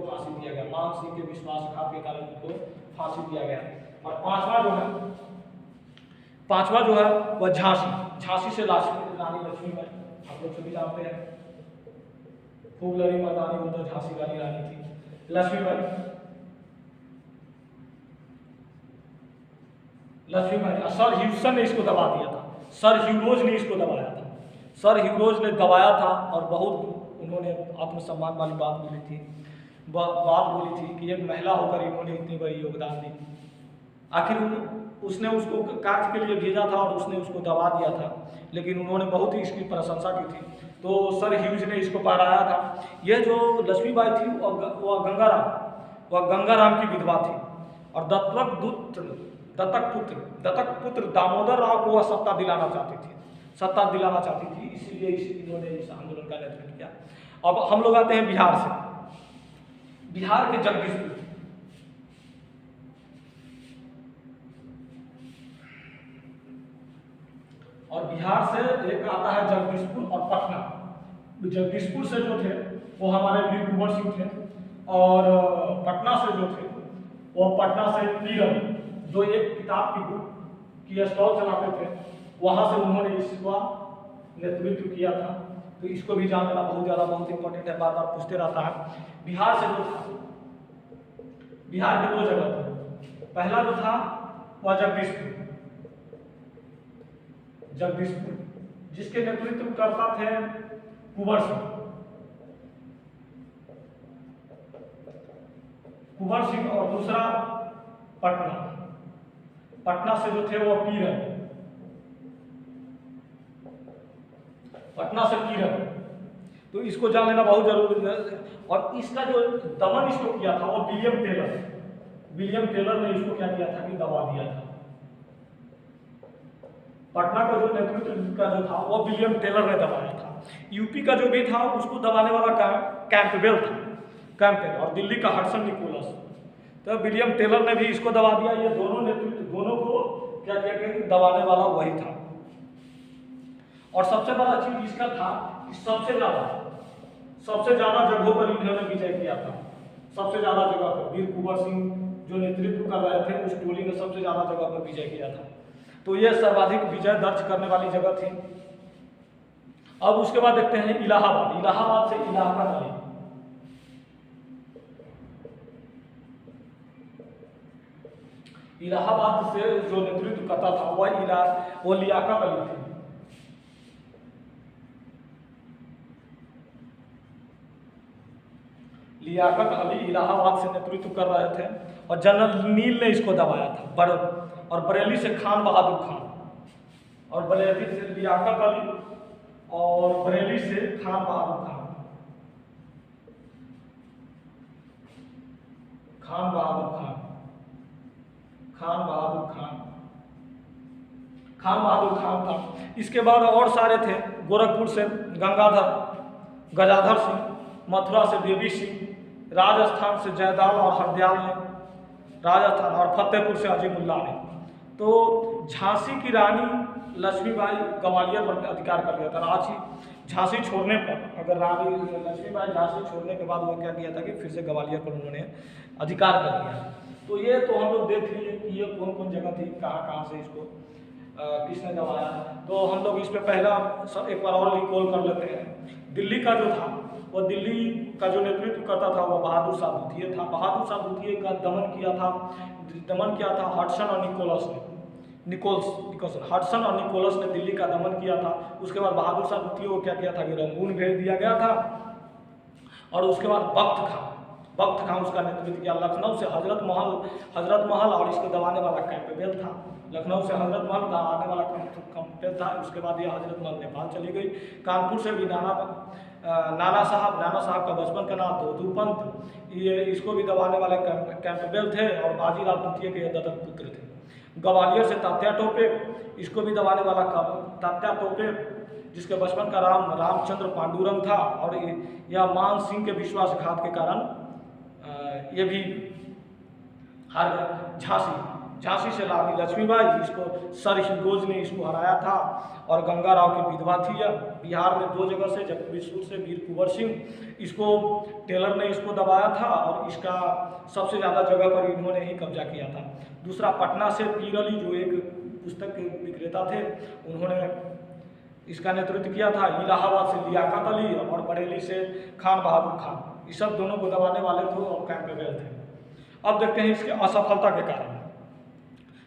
फांसी दिया गया। और पांचवा जो है वह झांसी से रानी लक्ष्मीबाई, आप लोग सभी जानते हैं, खूब लड़ी मर्दानी वो तो झांसी वाली रानी थी लक्ष्मीबाई। सर ह्यूसन ने इसको दबा दिया था। सर ह्यूरोज ने इसको दबाया था। सर ह्यूरोज ने दबाया था और बहुत उन्होंने आत्मसम्मान वाली बात बोली थी कि एक महिला होकर इन्होंने इतनी बड़ी योगदान दी। आखिर उसने उसको कार्य के लिए भेजा था और उसने उसको दबा दिया था, लेकिन उन्होंने बहुत ही इसकी प्रशंसा की थी। तो सर ह्यूज ने इसको पहराया था। यह जो लक्ष्मीबाई थी वह गंगाराम की विधवा थी और दत्तक पुत्र दामोदर राव को वह सत्ता दिलाना चाहती थी। इसीलिए इन्होंने इस आंदोलन का नेतृत्व किया। अब हम लोग आते हैं बिहार के जगदीशपुर। और बिहार से एक आता है जगदीशपुर और पटना। जगदीशपुर से जो थे वो हमारे वीर कुंवर सिंह थे और पटना से जो थे वो पटना से पीरन, जो एक किताब की बुक की स्टॉल चलाते थे, वहाँ से उन्होंने इसका नेतृत्व किया था। तो इसको भी जानना बहुत इंपॉर्टेंट है, बार बार पूछते रहता है। बिहार से जो था, बिहार के 2 जगह थे। पहला जो था वह जगदीशपुर, जिसके नेतृत्व करता थे कुंवर सिंह। और दूसरा पटना, पटना से जो थे वो पीरन, पटना से पीरन, तो इसको जान लेना बहुत जरूरी है। और इसका जो दमन इसको किया था वो विलियम टेलर, विलियम टेलर ने इसको क्या किया था कि दबा दिया था। पटना का जो नेतृत्व का जो था वो विलियम टेलर ने दबाया था। यूपी का जो भी था उसको दबाने वाला कैंपबेल था, कैंपबेल, और दिल्ली का हडसन निकोलस। तो विलियम टेलर ने भी इसको दबा दिया। ये दोनों नेतृत्व, दोनों को क्या किया कि दबाने वाला वही था। और सबसे बड़ा चीज इसका था कि सबसे ज्यादा जगहों पर इन्होंने विजय किया था। सबसे ज्यादा जगह पर वीर कुंवर सिंह जो नेतृत्व कर रहे थे, उस टोली ने सबसे ज्यादा जगह पर विजय किया था। तो ये सर्वाधिक विजय दर्ज करने वाली जगह थी। अब उसके बाद देखते हैं इलाहाबाद, इलाहाबाद से इलाहाबाद अली, इलाहाबाद से जो नेतृत्व करता था वो लियाकत अली थे। लियाकत अली इलाहाबाद से नेतृत्व कर रहे थे और जनरल नील ने इसको दबाया था। और बरेली से खान बहादुर खान, और बरेली से लियाकत अली और बरेली से खान बहादुर खान, खान बहादुर खान, खान बहादुर खान, खान बहादुर खान था। इसके बाद और सारे थे, गोरखपुर से गजाधर सिंह, मथुरा से देवी सिंह, राजस्थान से जयदाल और हरदयाल ने, राजस्थान, और फतेहपुर से अजीमुल्ला ने। तो झांसी की रानी लक्ष्मीबाई ग्वालियर पर अधिकार कर लिया था। झांसी छोड़ने पर, अगर रानी लक्ष्मीबाई झांसी छोड़ने के बाद वो क्या किया था कि फिर से ग्वालियर पर उन्होंने अधिकार कर लिया। तो ये तो हम लोग देख लिए कि ये कौन कौन जगह थी, कहाँ कहाँ से इसको किसने दबाया। तो हम लोग इस पर पहला एक बार और रिकॉल कर लेते हैं। दिल्ली का जो था वो, दिल्ली का जो नेतृत्व करता था वो बहादुर शाह द्वितीय था। बहादुर शाह द्वितीय का दमन किया था हडसन और निकोलस ने, हडसन और निकोलस ने दिल्ली का दमन किया था। उसके बाद बहादुर शाह द्वितीय को क्या किया था कि रंगून भेज दिया गया था। और उसके बाद बख्त खां उसका नेतृत्व किया। लखनऊ से हजरत महल और इसको दबाने वाला कैंपबेल था। लखनऊ से हजरत महल दबाने वाला कैंपबेल था। उसके बाद ये हजरत महल नेपाल चली गई। कानपुर से भी नाना साहब का बचपन का नाम दोदू पंत, ये इसको भी दबाने वाले कैंपबेल थे और बाजीराव द्वितीय के दत्तक पुत्र थे। ग्वालियर से तात्या टोपे, इसको भी दबाने वाला तात्या टोपे, जिसके बचपन का नाम रामचंद्र पांडुरंग था। और यह मान सिंह के विश्वासघात के कारण ये भी हार गया। झांसी से रानी लक्ष्मीबाई, इसको सर हिंदोज ने इसको हराया था और गंगा राव की विधवा थी। यह बिहार में 2 जगह से, जगदीशपुर से वीर कुंवर सिंह, इसको टेलर ने इसको दबाया था और इसका सबसे ज़्यादा जगह पर इन्होंने ही कब्जा किया था। दूसरा पटना से पीर अली, जो एक पुस्तक के विक्रेता थे, उन्होंने इसका नेतृत्व किया था। इलाहाबाद से लियाकत अली और बरेली से खान बहादुर खान, ये सब दोनों को दबाने वाले थे और कैंपबेल थे। अब देखते हैं इसके असफलता के कारण।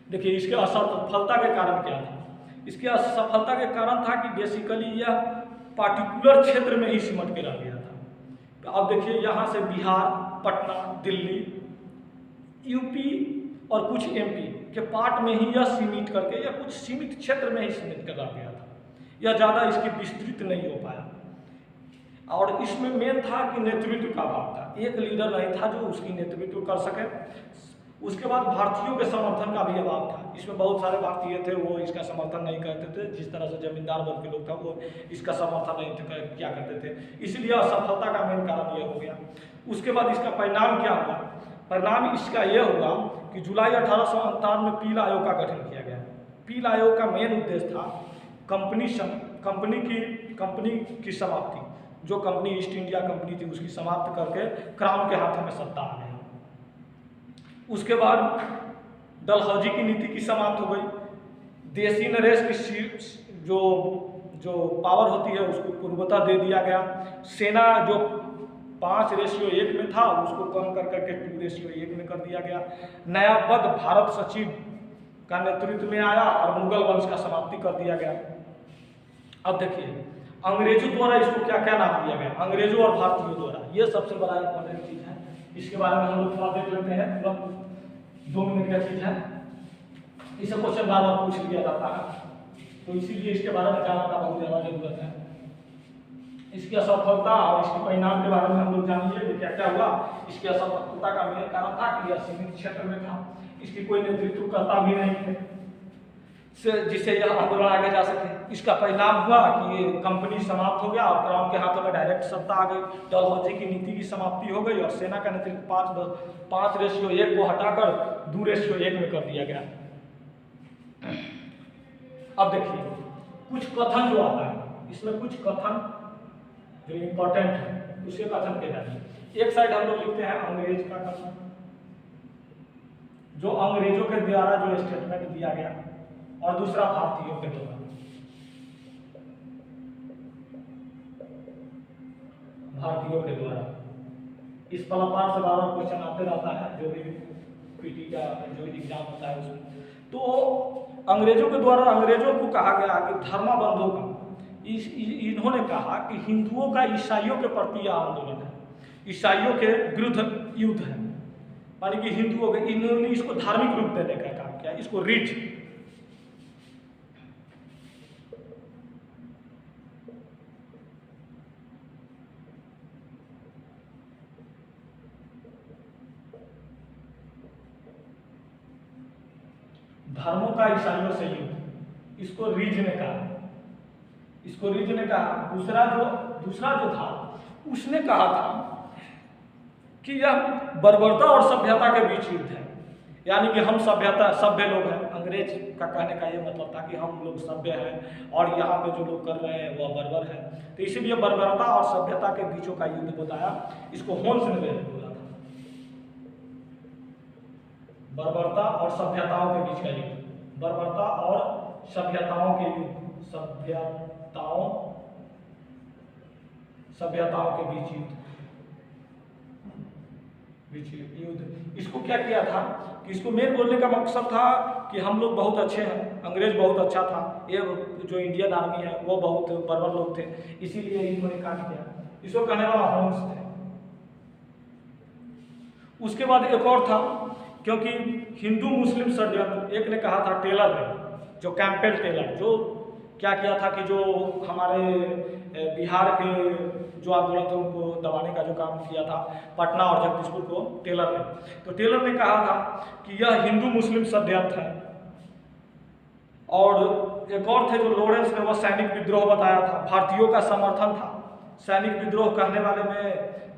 देखिए इसके असफलता के कारण क्या था। इसके असफलता के कारण था कि बेसिकली यह पार्टिकुलर क्षेत्र में ही सिमट के रह गया था। तो अब देखिए यहाँ से बिहार, पटना, दिल्ली, यूपी और कुछ एमपी के पार्ट में ही यह सीमित करके, या कुछ सीमित क्षेत्र में ही सीमित कर रह गया था। यह ज़्यादा इसकी विस्तृत नहीं हो पाया। और इसमें मेन था कि नेतृत्व का अभाव था। एक लीडर नहीं था जो उसकी नेतृत्व कर सके। उसके बाद भारतीयों के समर्थन का भी अभाव था। इसमें बहुत सारे भारतीय थे, वो इसका समर्थन नहीं करते थे। जिस तरह से जमींदार वर्ग के लोग था वो इसका समर्थन नहीं किया करते थे। इसलिए असफलता का मेन कारण ये हो गया। उसके बाद इसका परिणाम क्या हुआ? परिणाम इसका ये हुआ कि जुलाई 1858 में पील आयोग का गठन किया गया। पील आयोग का मेन उद्देश्य था कंपनी की समाप्ति। जो कंपनी ईस्ट इंडिया कंपनी थी उसकी समाप्त करके क्राउन के हाथों में सत्ता आ गई। उसके बाद डलहौजी की नीति की समाप्त हो गई। देसी नरेश की जो पावर होती है उसको पूर्वता दे दिया गया। सेना जो 5:1 में था उसको कम कर करके 2:1 में कर दिया गया। नया पद भारत सचिव का नेतृत्व में आया और मुगल वंश का समाप्ति कर दिया गया। अब देखिए अंग्रेजों द्वारा इसको क्या क्या नाम दिया गया, अंग्रेजों और भारतीयों द्वारा। ये सबसे बड़ा इंपॉर्टेंट चीज है, इसके बारे में हम लोग थोड़ा देख लेते हैं। 2 मिनट का चीज है, इसे क्वेश्चन बार बार पूछ लिया जाता है, तो इसीलिए इसके बारे में जानने का बहुत ज़्यादा जरूरत है। इसकी असफलता और इसके परिणाम के बारे में हम लोग जान लिए क्या क्या हुआ। इसकी असफलता का मेन कारण था कि यह सीमित क्षेत्र में था, इसकी कोई नेतृत्वकर्ता भी नहीं थे जिससे यह आंदोलन आगे जा सके। इसका परिणाम हुआ कि ये कंपनी समाप्त हो गया और क्राउन के हाथों में डायरेक्ट सत्ता आ गई, डलहौजी की नीति की समाप्ति हो गई और सेना का नेतृत्व 5:1 को हटाकर 2:1 में कर दिया गया। अब देखिए कुछ कथन जो आता है, इसमें कुछ कथन जो इम्पोर्टेंट है उसके कथन के जानिए। एक साइड हम लोग लिखते हैं अंग्रेज का कथन, जो अंग्रेजों के द्वारा जो स्टेटमेंट दिया गया, और दूसरा भारतीयों के द्वारा। भारतीयों के द्वारा इस पलापार से बार-बार क्वेश्चन आते रहता है, जो भी पीटी का जो एग्जाम होता है उसमें। तो अंग्रेजों के द्वारा अंग्रेजों को कहा गया कि धर्माबंधों का इन्होंने कहा कि हिंदुओं का ईसाइयों के प्रति यह आंदोलन है, ईसाइयों के विरुद्ध युद्ध है, मानी कि हिंदुओं के, इन्होंने इसको धार्मिक रूप देने का काम किया, इसको रिच धर्मों का ईसाइयों से युद्ध, इसको रिज ने कहा, इसको रिज ने कहा। दूसरा जो था उसने कहा था कि यह बर्बरता और सभ्यता के बीच युद्ध है, यानी कि हम सभ्य लोग हैं। अंग्रेज का कहने का ये मतलब था कि हम लोग सभ्य हैं और यहाँ पे जो लोग कर रहे हैं वह बर्बर है, तो इसीलिए बर्बरता और सभ्यता के बीचों का युद्ध बताया। इसको होल्स ने बोला था, बर्बरता और सभ्यताओं के बीच का युद्ध, बर्बरता और सभ्यताओं के युद्ध, सभ्यताओं के बीच युद्ध। इसको क्या किया था कि इसको मेन बोलने का मकसद था कि हम लोग बहुत अच्छे हैं, अंग्रेज बहुत अच्छा था, ये जो इंडियन आर्मी है वो बहुत बर्बर लोग थे, इसीलिए इन्होंने काम किया। इसको कहने वाला होम्स थे। उसके बाद एक और था, क्योंकि हिंदू मुस्लिम षड्यंत्र, एक ने कहा था टेलर ने, जो कैंपेल टेलर, जो क्या किया था कि जो हमारे बिहार के जो आंदोलन थे उनको दबाने का जो काम किया था, पटना और जगदीशपुर को टेलर ने, तो टेलर ने कहा था कि यह हिंदू मुस्लिम षड्यंत्र है। और एक और थे जो लॉरेंस ने, वह सैनिक विद्रोह बताया था, भारतीयों का समर्थन था। सैनिक विद्रोह कहने वाले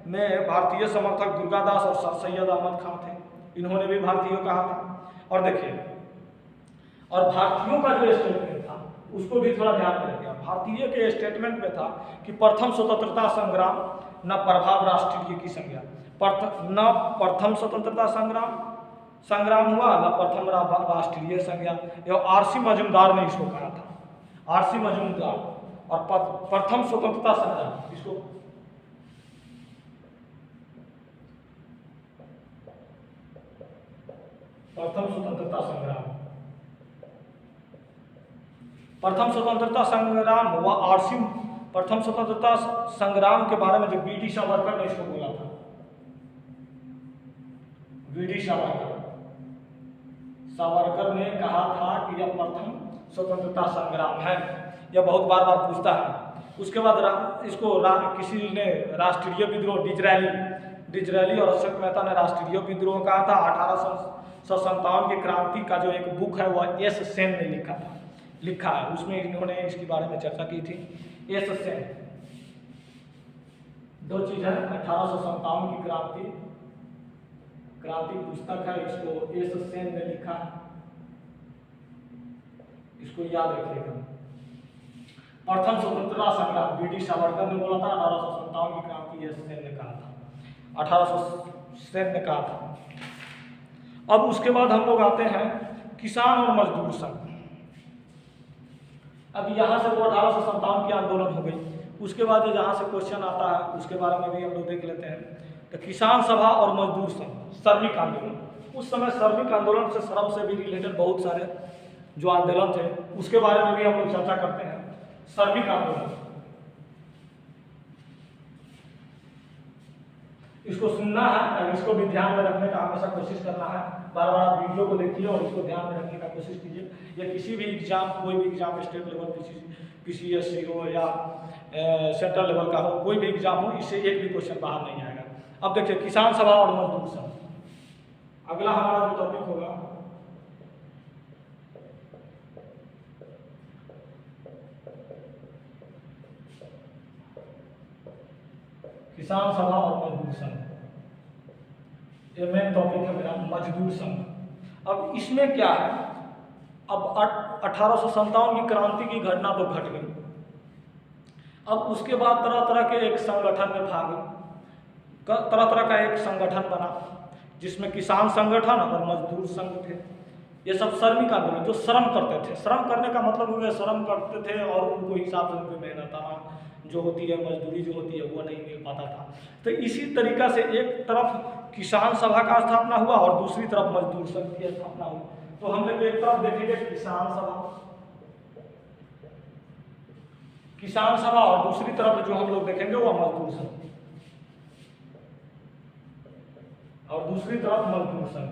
में भारतीय समर्थक दुर्गादास और सर सैयद अहमद खान थे, इन्होंने भी भारतीयों कहा था। और देखिए, और भारतीयों का जो स्टेटमेंट था उसको भी थोड़ा ध्यान में रखिए। भारतीय के स्टेटमेंट में था कि प्रथम स्वतंत्रता संग्राम न प्रभाव राष्ट्रीय की संज्ञा, न प्रथम स्वतंत्रता संग्राम हुआ, न प्रथम राष्ट्रीय संज्ञा। यह आरसी मजूमदार ने इसको कहा था, आरसी मजूमदार। और प्रथम स्वतंत्रता संग्राम, इसको प्रथम स्वतंत्रता संग्राम हुआ। आरसी प्रथम स्वतंत्रता संग्राम के बारे में जो बी डी सावरकर ने इसको बोला था, बी डी सावरकर ने कहा था कि यह प्रथम स्वतंत्रता संग्राम है। यह बहुत बार बार पूछता है। उसके बाद इसको किसी ने राष्ट्रीय विद्रोह, डिजरैली और अशोक मेहता ने राष्ट्रीय विद्रोह कहा था। 1857 की क्रांति का जो एक बुक है वह एस सेन ने लिखा है, उसमें इन्होंने इसके बारे में चर्चा की थी। एस सेन, दो चीज है, 1857 की क्रांति पुस्तक है, इसको एस सेन ने लिखा है, इसको याद रखिएगा। प्रथम स्वतंत्रता संग्राम बी डी सावरकर ने बोला था, 1857 की क्रांति एस सेन ने कहा था, 1800 सेन ने कहा था। अब उसके बाद हम लोग आते हैं किसान और मजदूर संघ। अब यहाँ से वो 1857 की आंदोलन हो गई। उसके बाद जहाँ से क्वेश्चन आता है उसके बारे में भी हम लोग देख लेते हैं। तो किसान सभा और मजदूर संघ, श्रमिक आंदोलन, उस समय श्रमिक आंदोलन से श्रम से भी रिलेटेड बहुत सारे जो आंदोलन थे उसके बारे में भी हम लोग चर्चा करते हैं। श्रमिक आंदोलन, इसको सुनना है और इसको भी ध्यान में रखने का हमेशा कोशिश करना है। बार बार आप वीडियो को देखिए और इसको ध्यान में रखने का कोशिश कीजिए। या किसी भी एग्जाम, कोई भी एग्जाम, स्टेट लेवल PCSC हो या सेंट्रल लेवल का हो, कोई भी एग्जाम हो, इससे एक भी क्वेश्चन बाहर नहीं आएगा। अब देखिए किसान सभा और मजदूर संघ। अगला हमारा जो टॉपिक होगा किसान सभा और मजदूर संघ। ये मेन टॉपिक है मेरा, मजदूर संघ। अब इसमें क्या है, अब 1857 की क्रांति की घटना तो घट गई। अब उसके बाद तरह तरह के एक संगठन में भागे, तरह तरह का एक संगठन बना जिसमें किसान संगठन और मजदूर संघ थे। ये सब श्रमिक आंदोलन, जो श्रम करते थे, श्रम करने का मतलब हो गया श्रम करते थे और उनको हिसाब से उनकी मेहनताना जो होती है, मजदूरी जो होती है, वो नहीं मिल पाता था। तो इसी तरीका से एक तरफ किसान सभा का स्थापना हुआ और दूसरी तरफ मजदूर संघ की स्थापना हुई। तो हम लोग एक तरफ देखेंगे किसान सभा और दूसरी तरफ जो हम लोग देखेंगे वो मजदूर संघ, और दूसरी तरफ मजदूर संघ।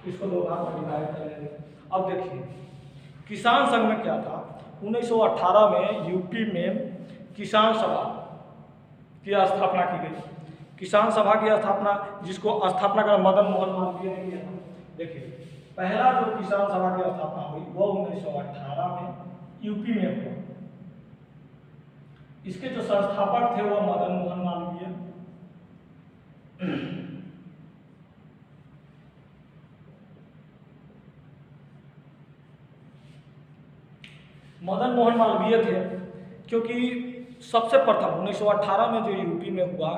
इसको दो भाग में डिवाइड कर लेंगे। अब देखिए किसान संघ में क्या था, 1918 में यूपी में किसान सभा की स्थापना की गई। किसान सभा की स्थापना, जिसको स्थापना का मदन मोहन मालवीय ने किया था। देखिए पहला जो किसान सभा की स्थापना हुई वो 1918 में यूपी में हुआ। इसके जो संस्थापक थे वो मदन मोहन मालवीय। मदन मोहन मालवीय थे क्योंकि सबसे प्रथम 1918 में जो यूपी में हुआ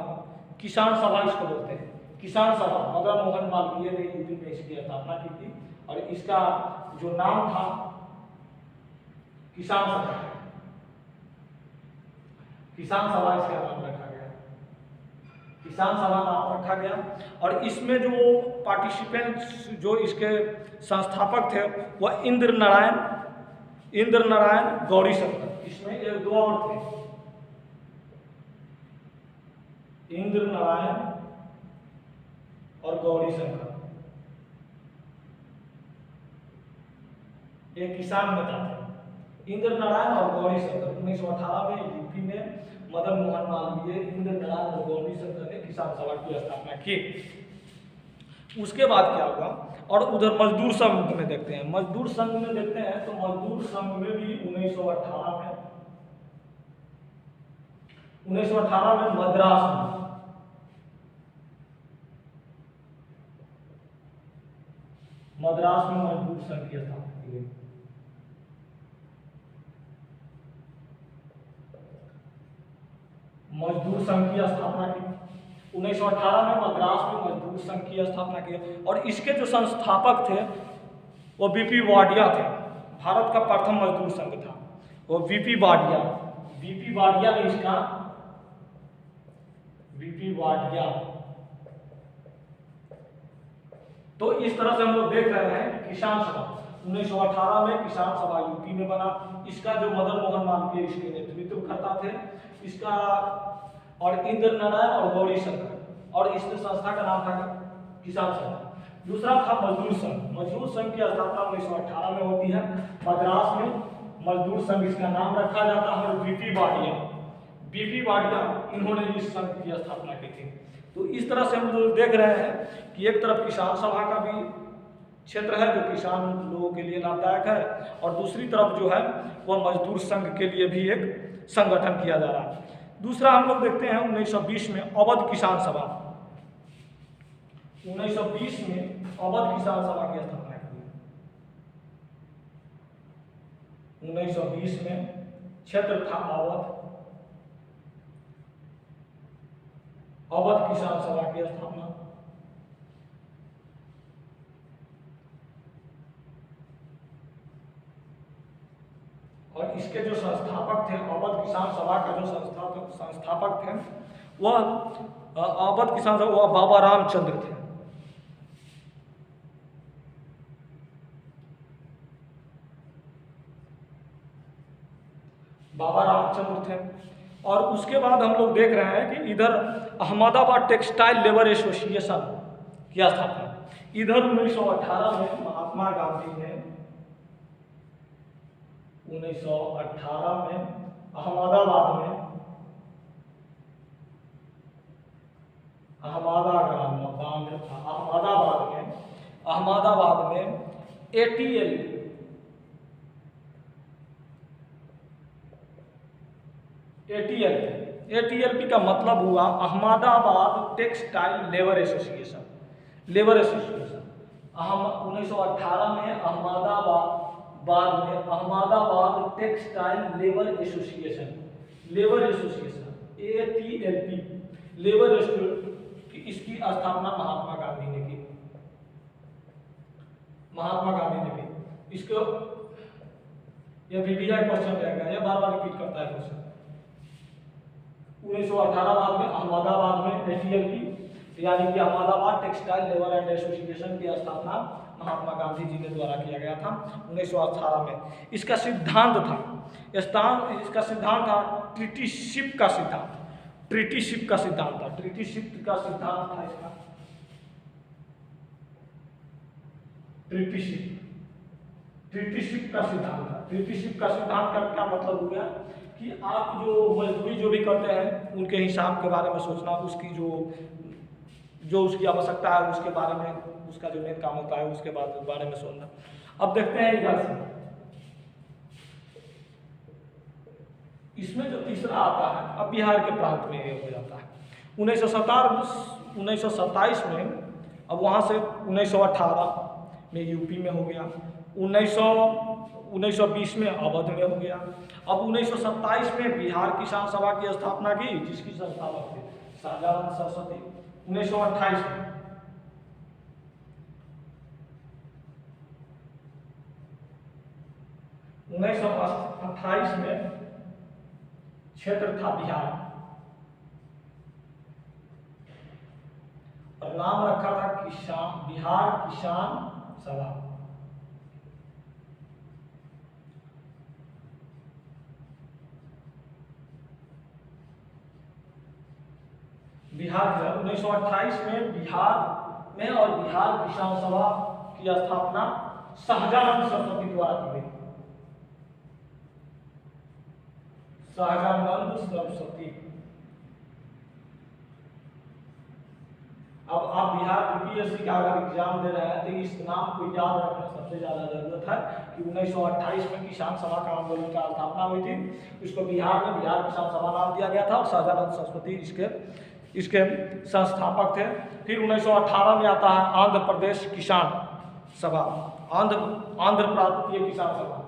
किसान सभा, इसको बोलते हैं किसान सभा, मदन मोहन मालवीय ने यूपी में इसकी स्थापना की थी और इसका जो नाम था किसान सभा। किसान सभा इसका नाम रखा गया, किसान सभा नाम रखा गया। और इसमें जो पार्टिसिपेंट्स, जो इसके संस्थापक थे वह इंद्र नारायण गौरी शंकर। इसमें एक दो और थे, इंद्र नारायण और गौरी शंकर। एक किसान नेता थे इंद्र नारायण और गौरी शंकर। 1918 में यूपी में मदन मोहन मालवीय, इंद्र नारायण और गौरी शंकर ने किसान सभा की स्थापना की। उसके बाद क्या हुआ, और उधर मजदूर संघ में देखते हैं। मजदूर संघ में देखते हैं तो मजदूर संघ में भी 1918 में मद्रास में मजदूर संघ की स्थापना की गई। मजदूर संघ की स्थापना की 1918 में मद्रास में मजदूर संघ की स्थापना की। और इसके जो संस्थापक थे वो बीपी वाडिया थे। भारत का प्रथम मजदूर संघ था वो बीपी वाडिया ने इसका, बीपी वाडिया। तो इस तरह से हम लोग देख रहे हैं किसान सभा 1918 में किसान सभा यूपी में बना। इसका जो मदन मोहन मालवीय इसके नेतृत्व करता थे इसका, और इंद्र नारायण और गौरी शंकर, और इस संस्था का नाम था किसान सभा। दूसरा था मजदूर संघ। मजदूर संघ की स्थापना 1918 में होती है मद्रास में। मजदूर संघ इसका नाम रखा जाता है। और बीपी वाडिया इन्होंने इस संघ की स्थापना की थी। तो इस तरह से हम लोग देख रहे हैं कि एक तरफ किसान सभा का भी क्षेत्र है जो किसान लोगों के लिए लाभदायक है, और दूसरी तरफ जो है वह मजदूर संघ के लिए भी एक संगठन किया जा रहा है। दूसरा हम लोग देखते हैं 1920 में अवध किसान सभा। 1920 में अवध किसान सभा की स्थापना की। 1920 में क्षेत्र था अवध किसान सभा की स्थापना। और इसके जो संस्थापक थे, अवध किसान सभा का जो संस्थापक थे वह अवध किसान सभा वह बाबा रामचंद्र थे। बाबा रामचंद्र थे। और उसके बाद हम लोग देख रहे हैं कि इधर अहमदाबाद टेक्सटाइल लेबर एसोसिएशन की स्थापना, इधर 1918 में महात्मा गांधी ने 1918 में अहमदाबाद में ATLP का मतलब हुआ अहमदाबाद टेक्सटाइल लेबर एसोसिएशन। 1918 में Ahmedabad textile labour association ATLP labour association, इसकी स्थापना महात्मा गांधी ने की। इसको यह VVI क्वेश्चन रहेगा, यह बार बार रिपीट करता है क्वेश्चन। 1918 में अहमदाबाद में ATLP यानी कि Ahmedabad textile labour and association की स्थापना महात्मा गांधी जी के द्वारा किया गया था 1918 में। इसका सिद्धांत था ट्रीटीशिप का सिद्धांत का क्या मतलब हो गया कि आप जो मजदूरी जो भी करते हैं उनके हिसाब के बारे में सोचना, उसकी जो उसकी आवश्यकता है उसके बारे में, उसका जो मेन काम होता है उसके बारे में सोचना। अब देखते हैं इधर से, इसमें जो तीसरा आता है, अब बिहार के प्रांत में ये हो जाता है 1927 में, अब वहाँ से 1918 में यूपी में हो गया, 1920 में अवध में हो गया। अब 1927 में बिहार किसान सभा की स्थापना की, जिसकी संस्थापक थे शाहजानंद सरस्वती। 1928 में क्षेत्र था बिहार और नाम रखा था बिहार किसान सभा। बिहार 1928 में बिहार में और बिहार किसान सभा की स्थापना शाहजानंद सरस्वती द्वारा की गई। शाहजानंद सरस्वती। अब आप बिहार UPSC का अगर एग्जाम दे रहे हैं तो इस नाम को याद रखना सबसे ज्यादा जरूरत है कि 1928 में किसान सभा का आंदोलन का स्थापना हुई थी, इसको बिहार में बिहार किसान सभा नाम दिया गया था और शाहजानंद सरस्वती इसके संस्थापक थे। फिर 1918 में आता है आंध्र प्रदेश किसान सभा, आंध्र प्रांतीय किसान सभा।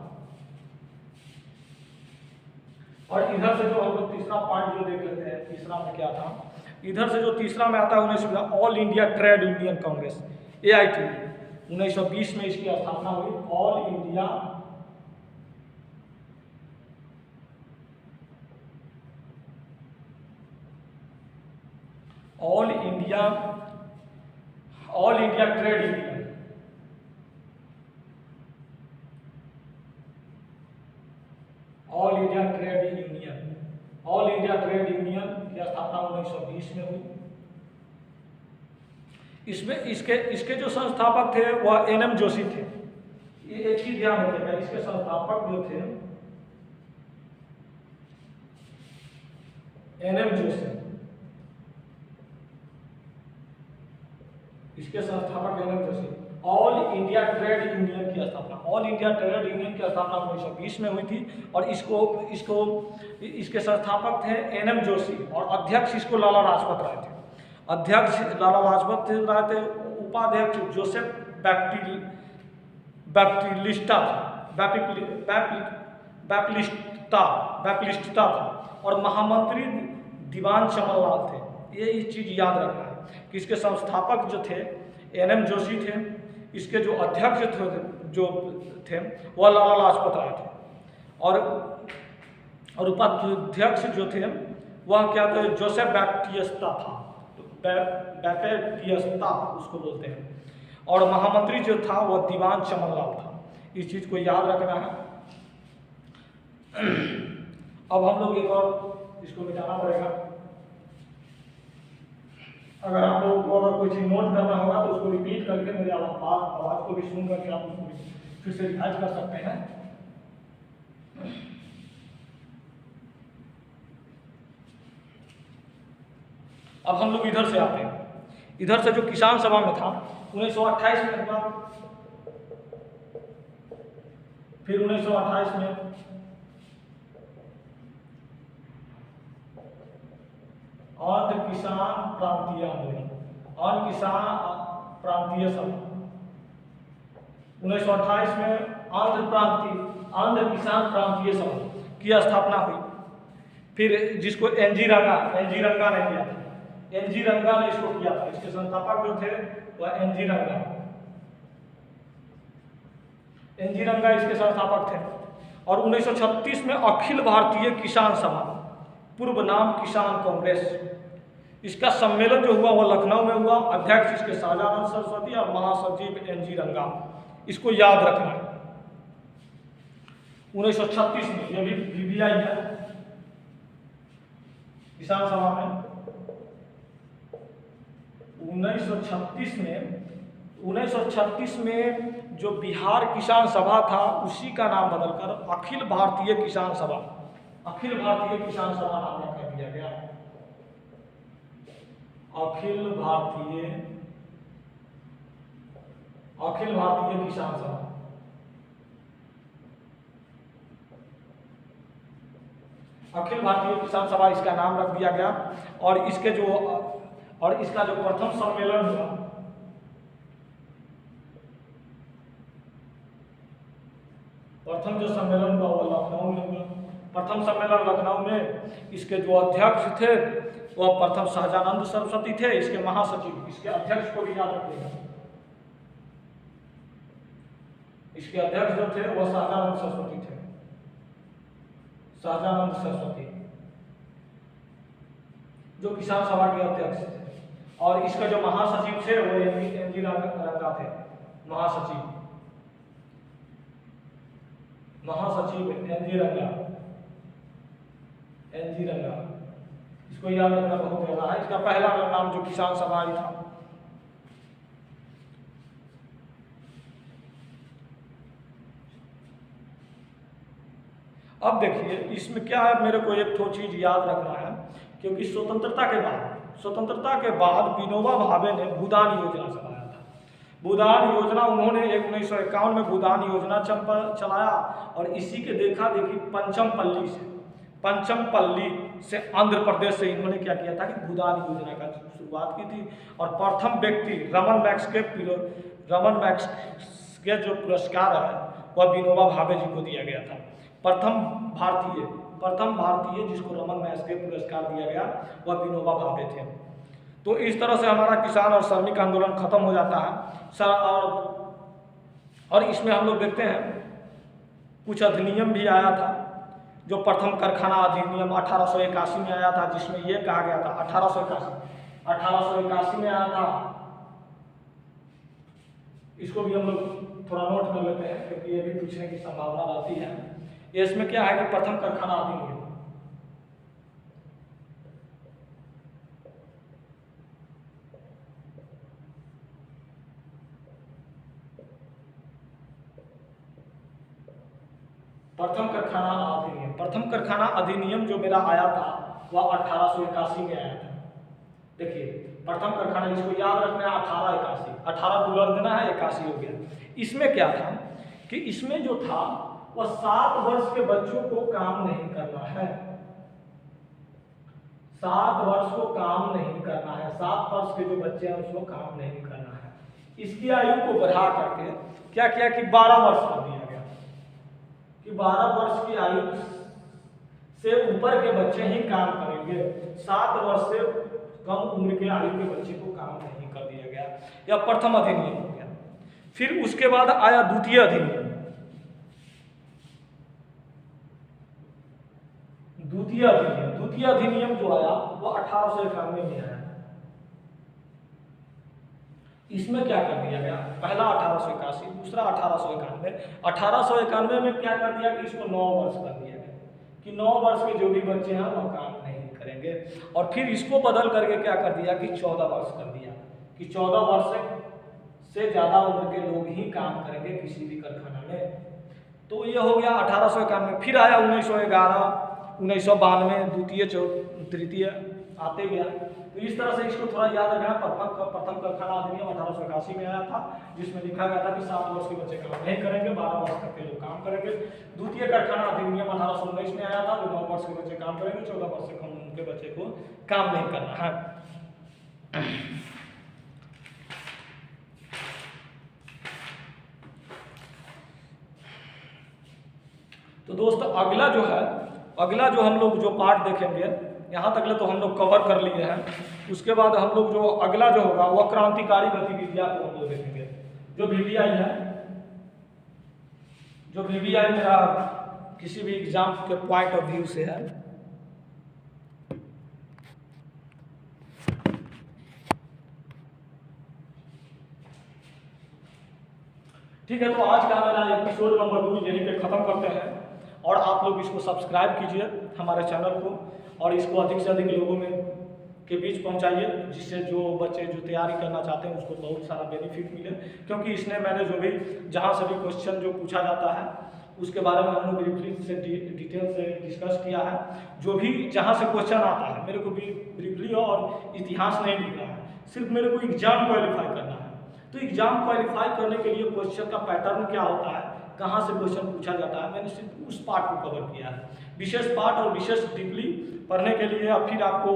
और इधर से जो हम लोग तीसरा पॉइंट जो देख लेते हैं, तीसरा में क्या था, इधर से जो तीसरा में आता है 1920 all India trade union Congress AIT। 1920 में इसकी स्थापना हुई। All India trade union, all India trade union की स्थापना 1920 में हुई। इसमें इसके जो संस्थापक थे वह NM जोशी थे। ये एक चीज ध्यान रखिएगा, इसके संस्थापक जो थे NM जोशी, इसके संस्थापक NM Joshi. All India trade union की स्थापना 1920 में हुई थी और इसके संस्थापक थे NM जोशी और अध्यक्ष इसको लाला लाजपत राय थे। उपाध्यक्ष जोसेफ बैप्टिस्टा था और महामंत्री दीवान चमनलाल थे। ये चीज याद रखना है कि इसके संस्थापक जो थे NM जोशी थे, इसके जो अध्यक्ष थे वह लाला लाजपत राय थे और उपाध्यक्ष जो थे वह क्या थे, जोसेफ बैप्टिस्टा था, बैप्टिस्टा उसको बोलते हैं, और महामंत्री जो था वह दीवान चमनलाल था। इस चीज को याद रखना है। अब हम लोग एक और इसको मिटाना पड़ेगा। अगर आप लोगों को अगर कोई चीज़ नोट करना होगा तो उसको रिपीट करके मेरे आवाज़ को भी सुन करके आप उसको फिर से रिवाइज कर सकते हैं। अब हम लोग इधर से आते हैं। इधर से जो किसान सभा में था 1928 में हुआ, फिर 1928 में आंध्र किसान प्रांतीय आंदोलन, आंध्र किसान प्रांतीय सभा 1928 में आंध्र किसान प्रांतीय सभा की स्थापना हुई। फिर जिसको एनजी रंगा ने किया था, एनजी रंगा ने इसको किया था। इसके संस्थापक जो थे वह एनजी रंगा इसके संस्थापक थे। और 1936 में अखिल भारतीय किसान सभा, पूर्व नाम किसान कांग्रेस, इसका सम्मेलन जो हुआ वह लखनऊ में हुआ। अध्यक्ष इसके शाहजानंद सरस्वती और महासचिव एनजी रंगा। इसको याद रखना है। 1936 में यह भी वीवीआई है किसान सभा में। 1936 में जो बिहार किसान सभा था उसी का नाम बदलकर अखिल भारतीय किसान सभा नाम रखा दिया गया। अखिल भारतीय किसान सभा। अखिल भारतीय किसान सभा इसका नाम रख दिया गया। और इसका जो प्रथम सम्मेलन हुआ, प्रथम जो सम्मेलन हुआ वह लखनऊ में हुआ। प्रथम सम्मेलन लखनऊ में इसके जो अध्यक्ष थे वह प्रथम शाहजानंद सरस्वती थे। इसके महासचिव, इसके अध्यक्ष को भी याद रखिएगा, इसके अध्यक्ष जो थे वह शाहजानंद सरस्वती थे, शाहजानंद सरस्वती जो किसान सभा के अध्यक्ष थे। और इसका जो महासचिव थे वो एनजी रंगा थे, महासचिव एनजी रंगा। इसको याद रखना बहुत ज्यादा है। इसका पहला नाम जो किसान सभा ही था। अब देखिए इसमें क्या है, मेरे को एक तो चीज याद रखना है, क्योंकि स्वतंत्रता के बाद विनोबा भावे ने भूदान योजना चलाया था। भूदान योजना उन्होंने 1951 में भूदान योजना चलाया। और इसी के देखा देखी पंचमपल्ली से आंध्र प्रदेश से इन्होंने क्या किया था कि भूदान योजना का शुरुआत की थी। और प्रथम व्यक्ति रमन मैक्स के जो पुरस्कार है वह विनोबा भावे जी को दिया गया था। प्रथम भारतीय जिसको रमन मैक्स के पुरस्कार दिया गया वह विनोबा भावे थे। तो इस तरह से हमारा किसान और श्रमिक आंदोलन खत्म हो जाता है। और इसमें हम लोग देखते हैं कुछ अधिनियम भी आया था। जो प्रथम कारखाना अधिनियम 1881 में आया था, जिसमें यह कहा गया था 1881 में आया था। इसको भी हम लोग थोड़ा नोट कर लेते हैं, क्योंकि ये भी पूछने की संभावना रहती है। इसमें क्या है कि प्रथम कारखाना अधिनियम, प्रथम कारखाना अधिनियम जो मेरा आया था वह 1881 में आया था। देखिए प्रथम कारखाना, इसको याद रखना है 1881, 18 डॉलर देना है, 81 हो गया। इसमें क्या था कि इसमें जो था वह 7 वर्ष के बच्चों को काम नहीं करना है, 7 वर्ष को काम नहीं करना है, 7 वर्ष के जो बच्चे हैं उसको काम नहीं करना है। इसकी आयु को बढ़ा करके क्या किया कि 12 वर्ष कर दिया गया, कि 12 वर्ष की आयु से ऊपर के बच्चे ही काम करेंगे, 7 वर्ष से कम उम्र के आयु के बच्चे को काम नहीं कर दिया गया। यह प्रथम अधिनियम हो गया। फिर उसके बाद आया द्वितीय अधिनियम। द्वितीय अधिनियम जो आया वो 1891 में आया। इसमें क्या कर दिया गया, पहला 1881, दूसरा 1891। 1891 में क्या कर दिया कि इसको 9 वर्ष कर दिया गया, कि 9 वर्ष के जो भी बच्चे हैं वो काम नहीं करेंगे। और फिर इसको बदल करके क्या कर दिया कि 14 वर्ष कर दिया कि 14 वर्ष से ज़्यादा उम्र के लोग ही काम करेंगे किसी भी कारखाना में। तो ये हो गया 1891। फिर आया 1911, 1992, द्वितीय तृतीय आते गया। तो इस तरह से इसको थोड़ा याद रखना। प्रथम कारखाना अधिनियम 1881 में आया था, जिसमें लिखा गया था कि 7 वर्ष के बच्चे काम नहीं करेंगे, 12 वर्ष तक के लोग काम करेंगे। द्वितीय कारखाना अधिनियम 1819 में आया था, जो 9 वर्ष के बच्चे काम करेंगे, 14 वर्ष से कम उनके बच्चे को काम नहीं करना है। तो दोस्तों अगला जो हम लोग जो पार्ट देखेंगे, यहाँ तक तो हम लोग कवर कर लिए हैं। उसके बाद हम लोग जो अगला जो होगा वह क्रांतिकारी गतिविधियां को हम लोग देखेंगे। जो VVI है, जो VVI मेरा किसी भी एग्जाम के पॉइंट ऑफ व्यू से है, ठीक है। तो आज का मेरा एपिसोड नंबर 2 यहीं पे ख़त्म करते हैं। और आप लोग इसको सब्सक्राइब कीजिए हमारे चैनल को, और इसको अधिक से अधिक लोगों में के बीच पहुंचाइए, जिससे जो बच्चे जो तैयारी करना चाहते हैं उसको बहुत सारा बेनिफिट मिले। क्योंकि इसने मैंने जो भी जहां से भी क्वेश्चन जो पूछा जाता है उसके बारे में हम लोग ब्रीफली से डिटेल से डिस्कस किया है। जो भी जहां से क्वेश्चन आता है, मेरे को भी ब्रीफली और इतिहास नहीं लिखना है, सिर्फ मेरे को एग्जाम क्वालिफाई करना है। तो एग्जाम क्वालिफाई करने के लिए क्वेश्चन का पैटर्न क्या होता है, कहाँ से क्वेश्चन पूछा जाता है, मैंने सिर्फ उस पार्ट को कवर किया है। विशेष पार्ट और विशेष डीपली पढ़ने के लिए अब फिर आपको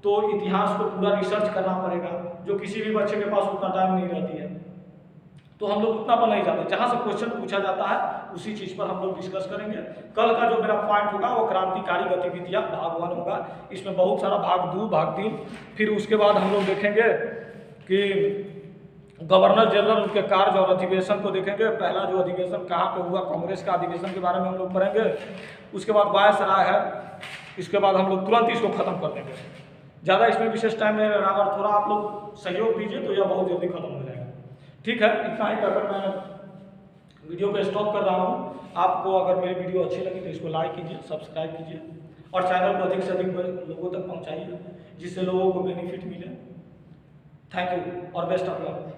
तो इतिहास को पूरा रिसर्च करना पड़ेगा, जो किसी भी बच्चे के पास उतना टाइम नहीं रहती है। तो हम लोग उतना पर नहीं जाते, जहाँ से क्वेश्चन पूछा जाता है उसी चीज़ पर हम लोग डिस्कस करेंगे। कल का जो मेरा पॉइंट होगा वो क्रांतिकारी गतिविधियाँ भाग 1 होगा। इसमें बहुत सारा भाग 2, भाग 3, फिर उसके बाद हम लोग देखेंगे कि गवर्नर जनरल उनके कार्य और अधिवेशन को देखेंगे। पहला जो अधिवेशन कहाँ पे हुआ, कांग्रेस का अधिवेशन के बारे में हम लोग पढ़ेंगे। उसके बाद वायसराय है, इसके बाद हम लोग तुरंत इसको खत्म कर देंगे। ज़्यादा इसमें विशेष टाइम में अगर थोड़ा आप लोग सहयोग दीजिए तो यह बहुत जल्दी खत्म हो जाएगा। ठीक है, इतना ही कहकर मैं वीडियो को स्टॉप कर रहा हूँ। आपको अगर मेरी वीडियो अच्छी लगी तो इसको लाइक कीजिए, सब्सक्राइब कीजिए और चैनल को अधिक से अधिक लोगों तक पहुँचाइए, जिससे लोगों को बेनिफिट मिले। थैंक यू और बेस्ट ऑफ लक।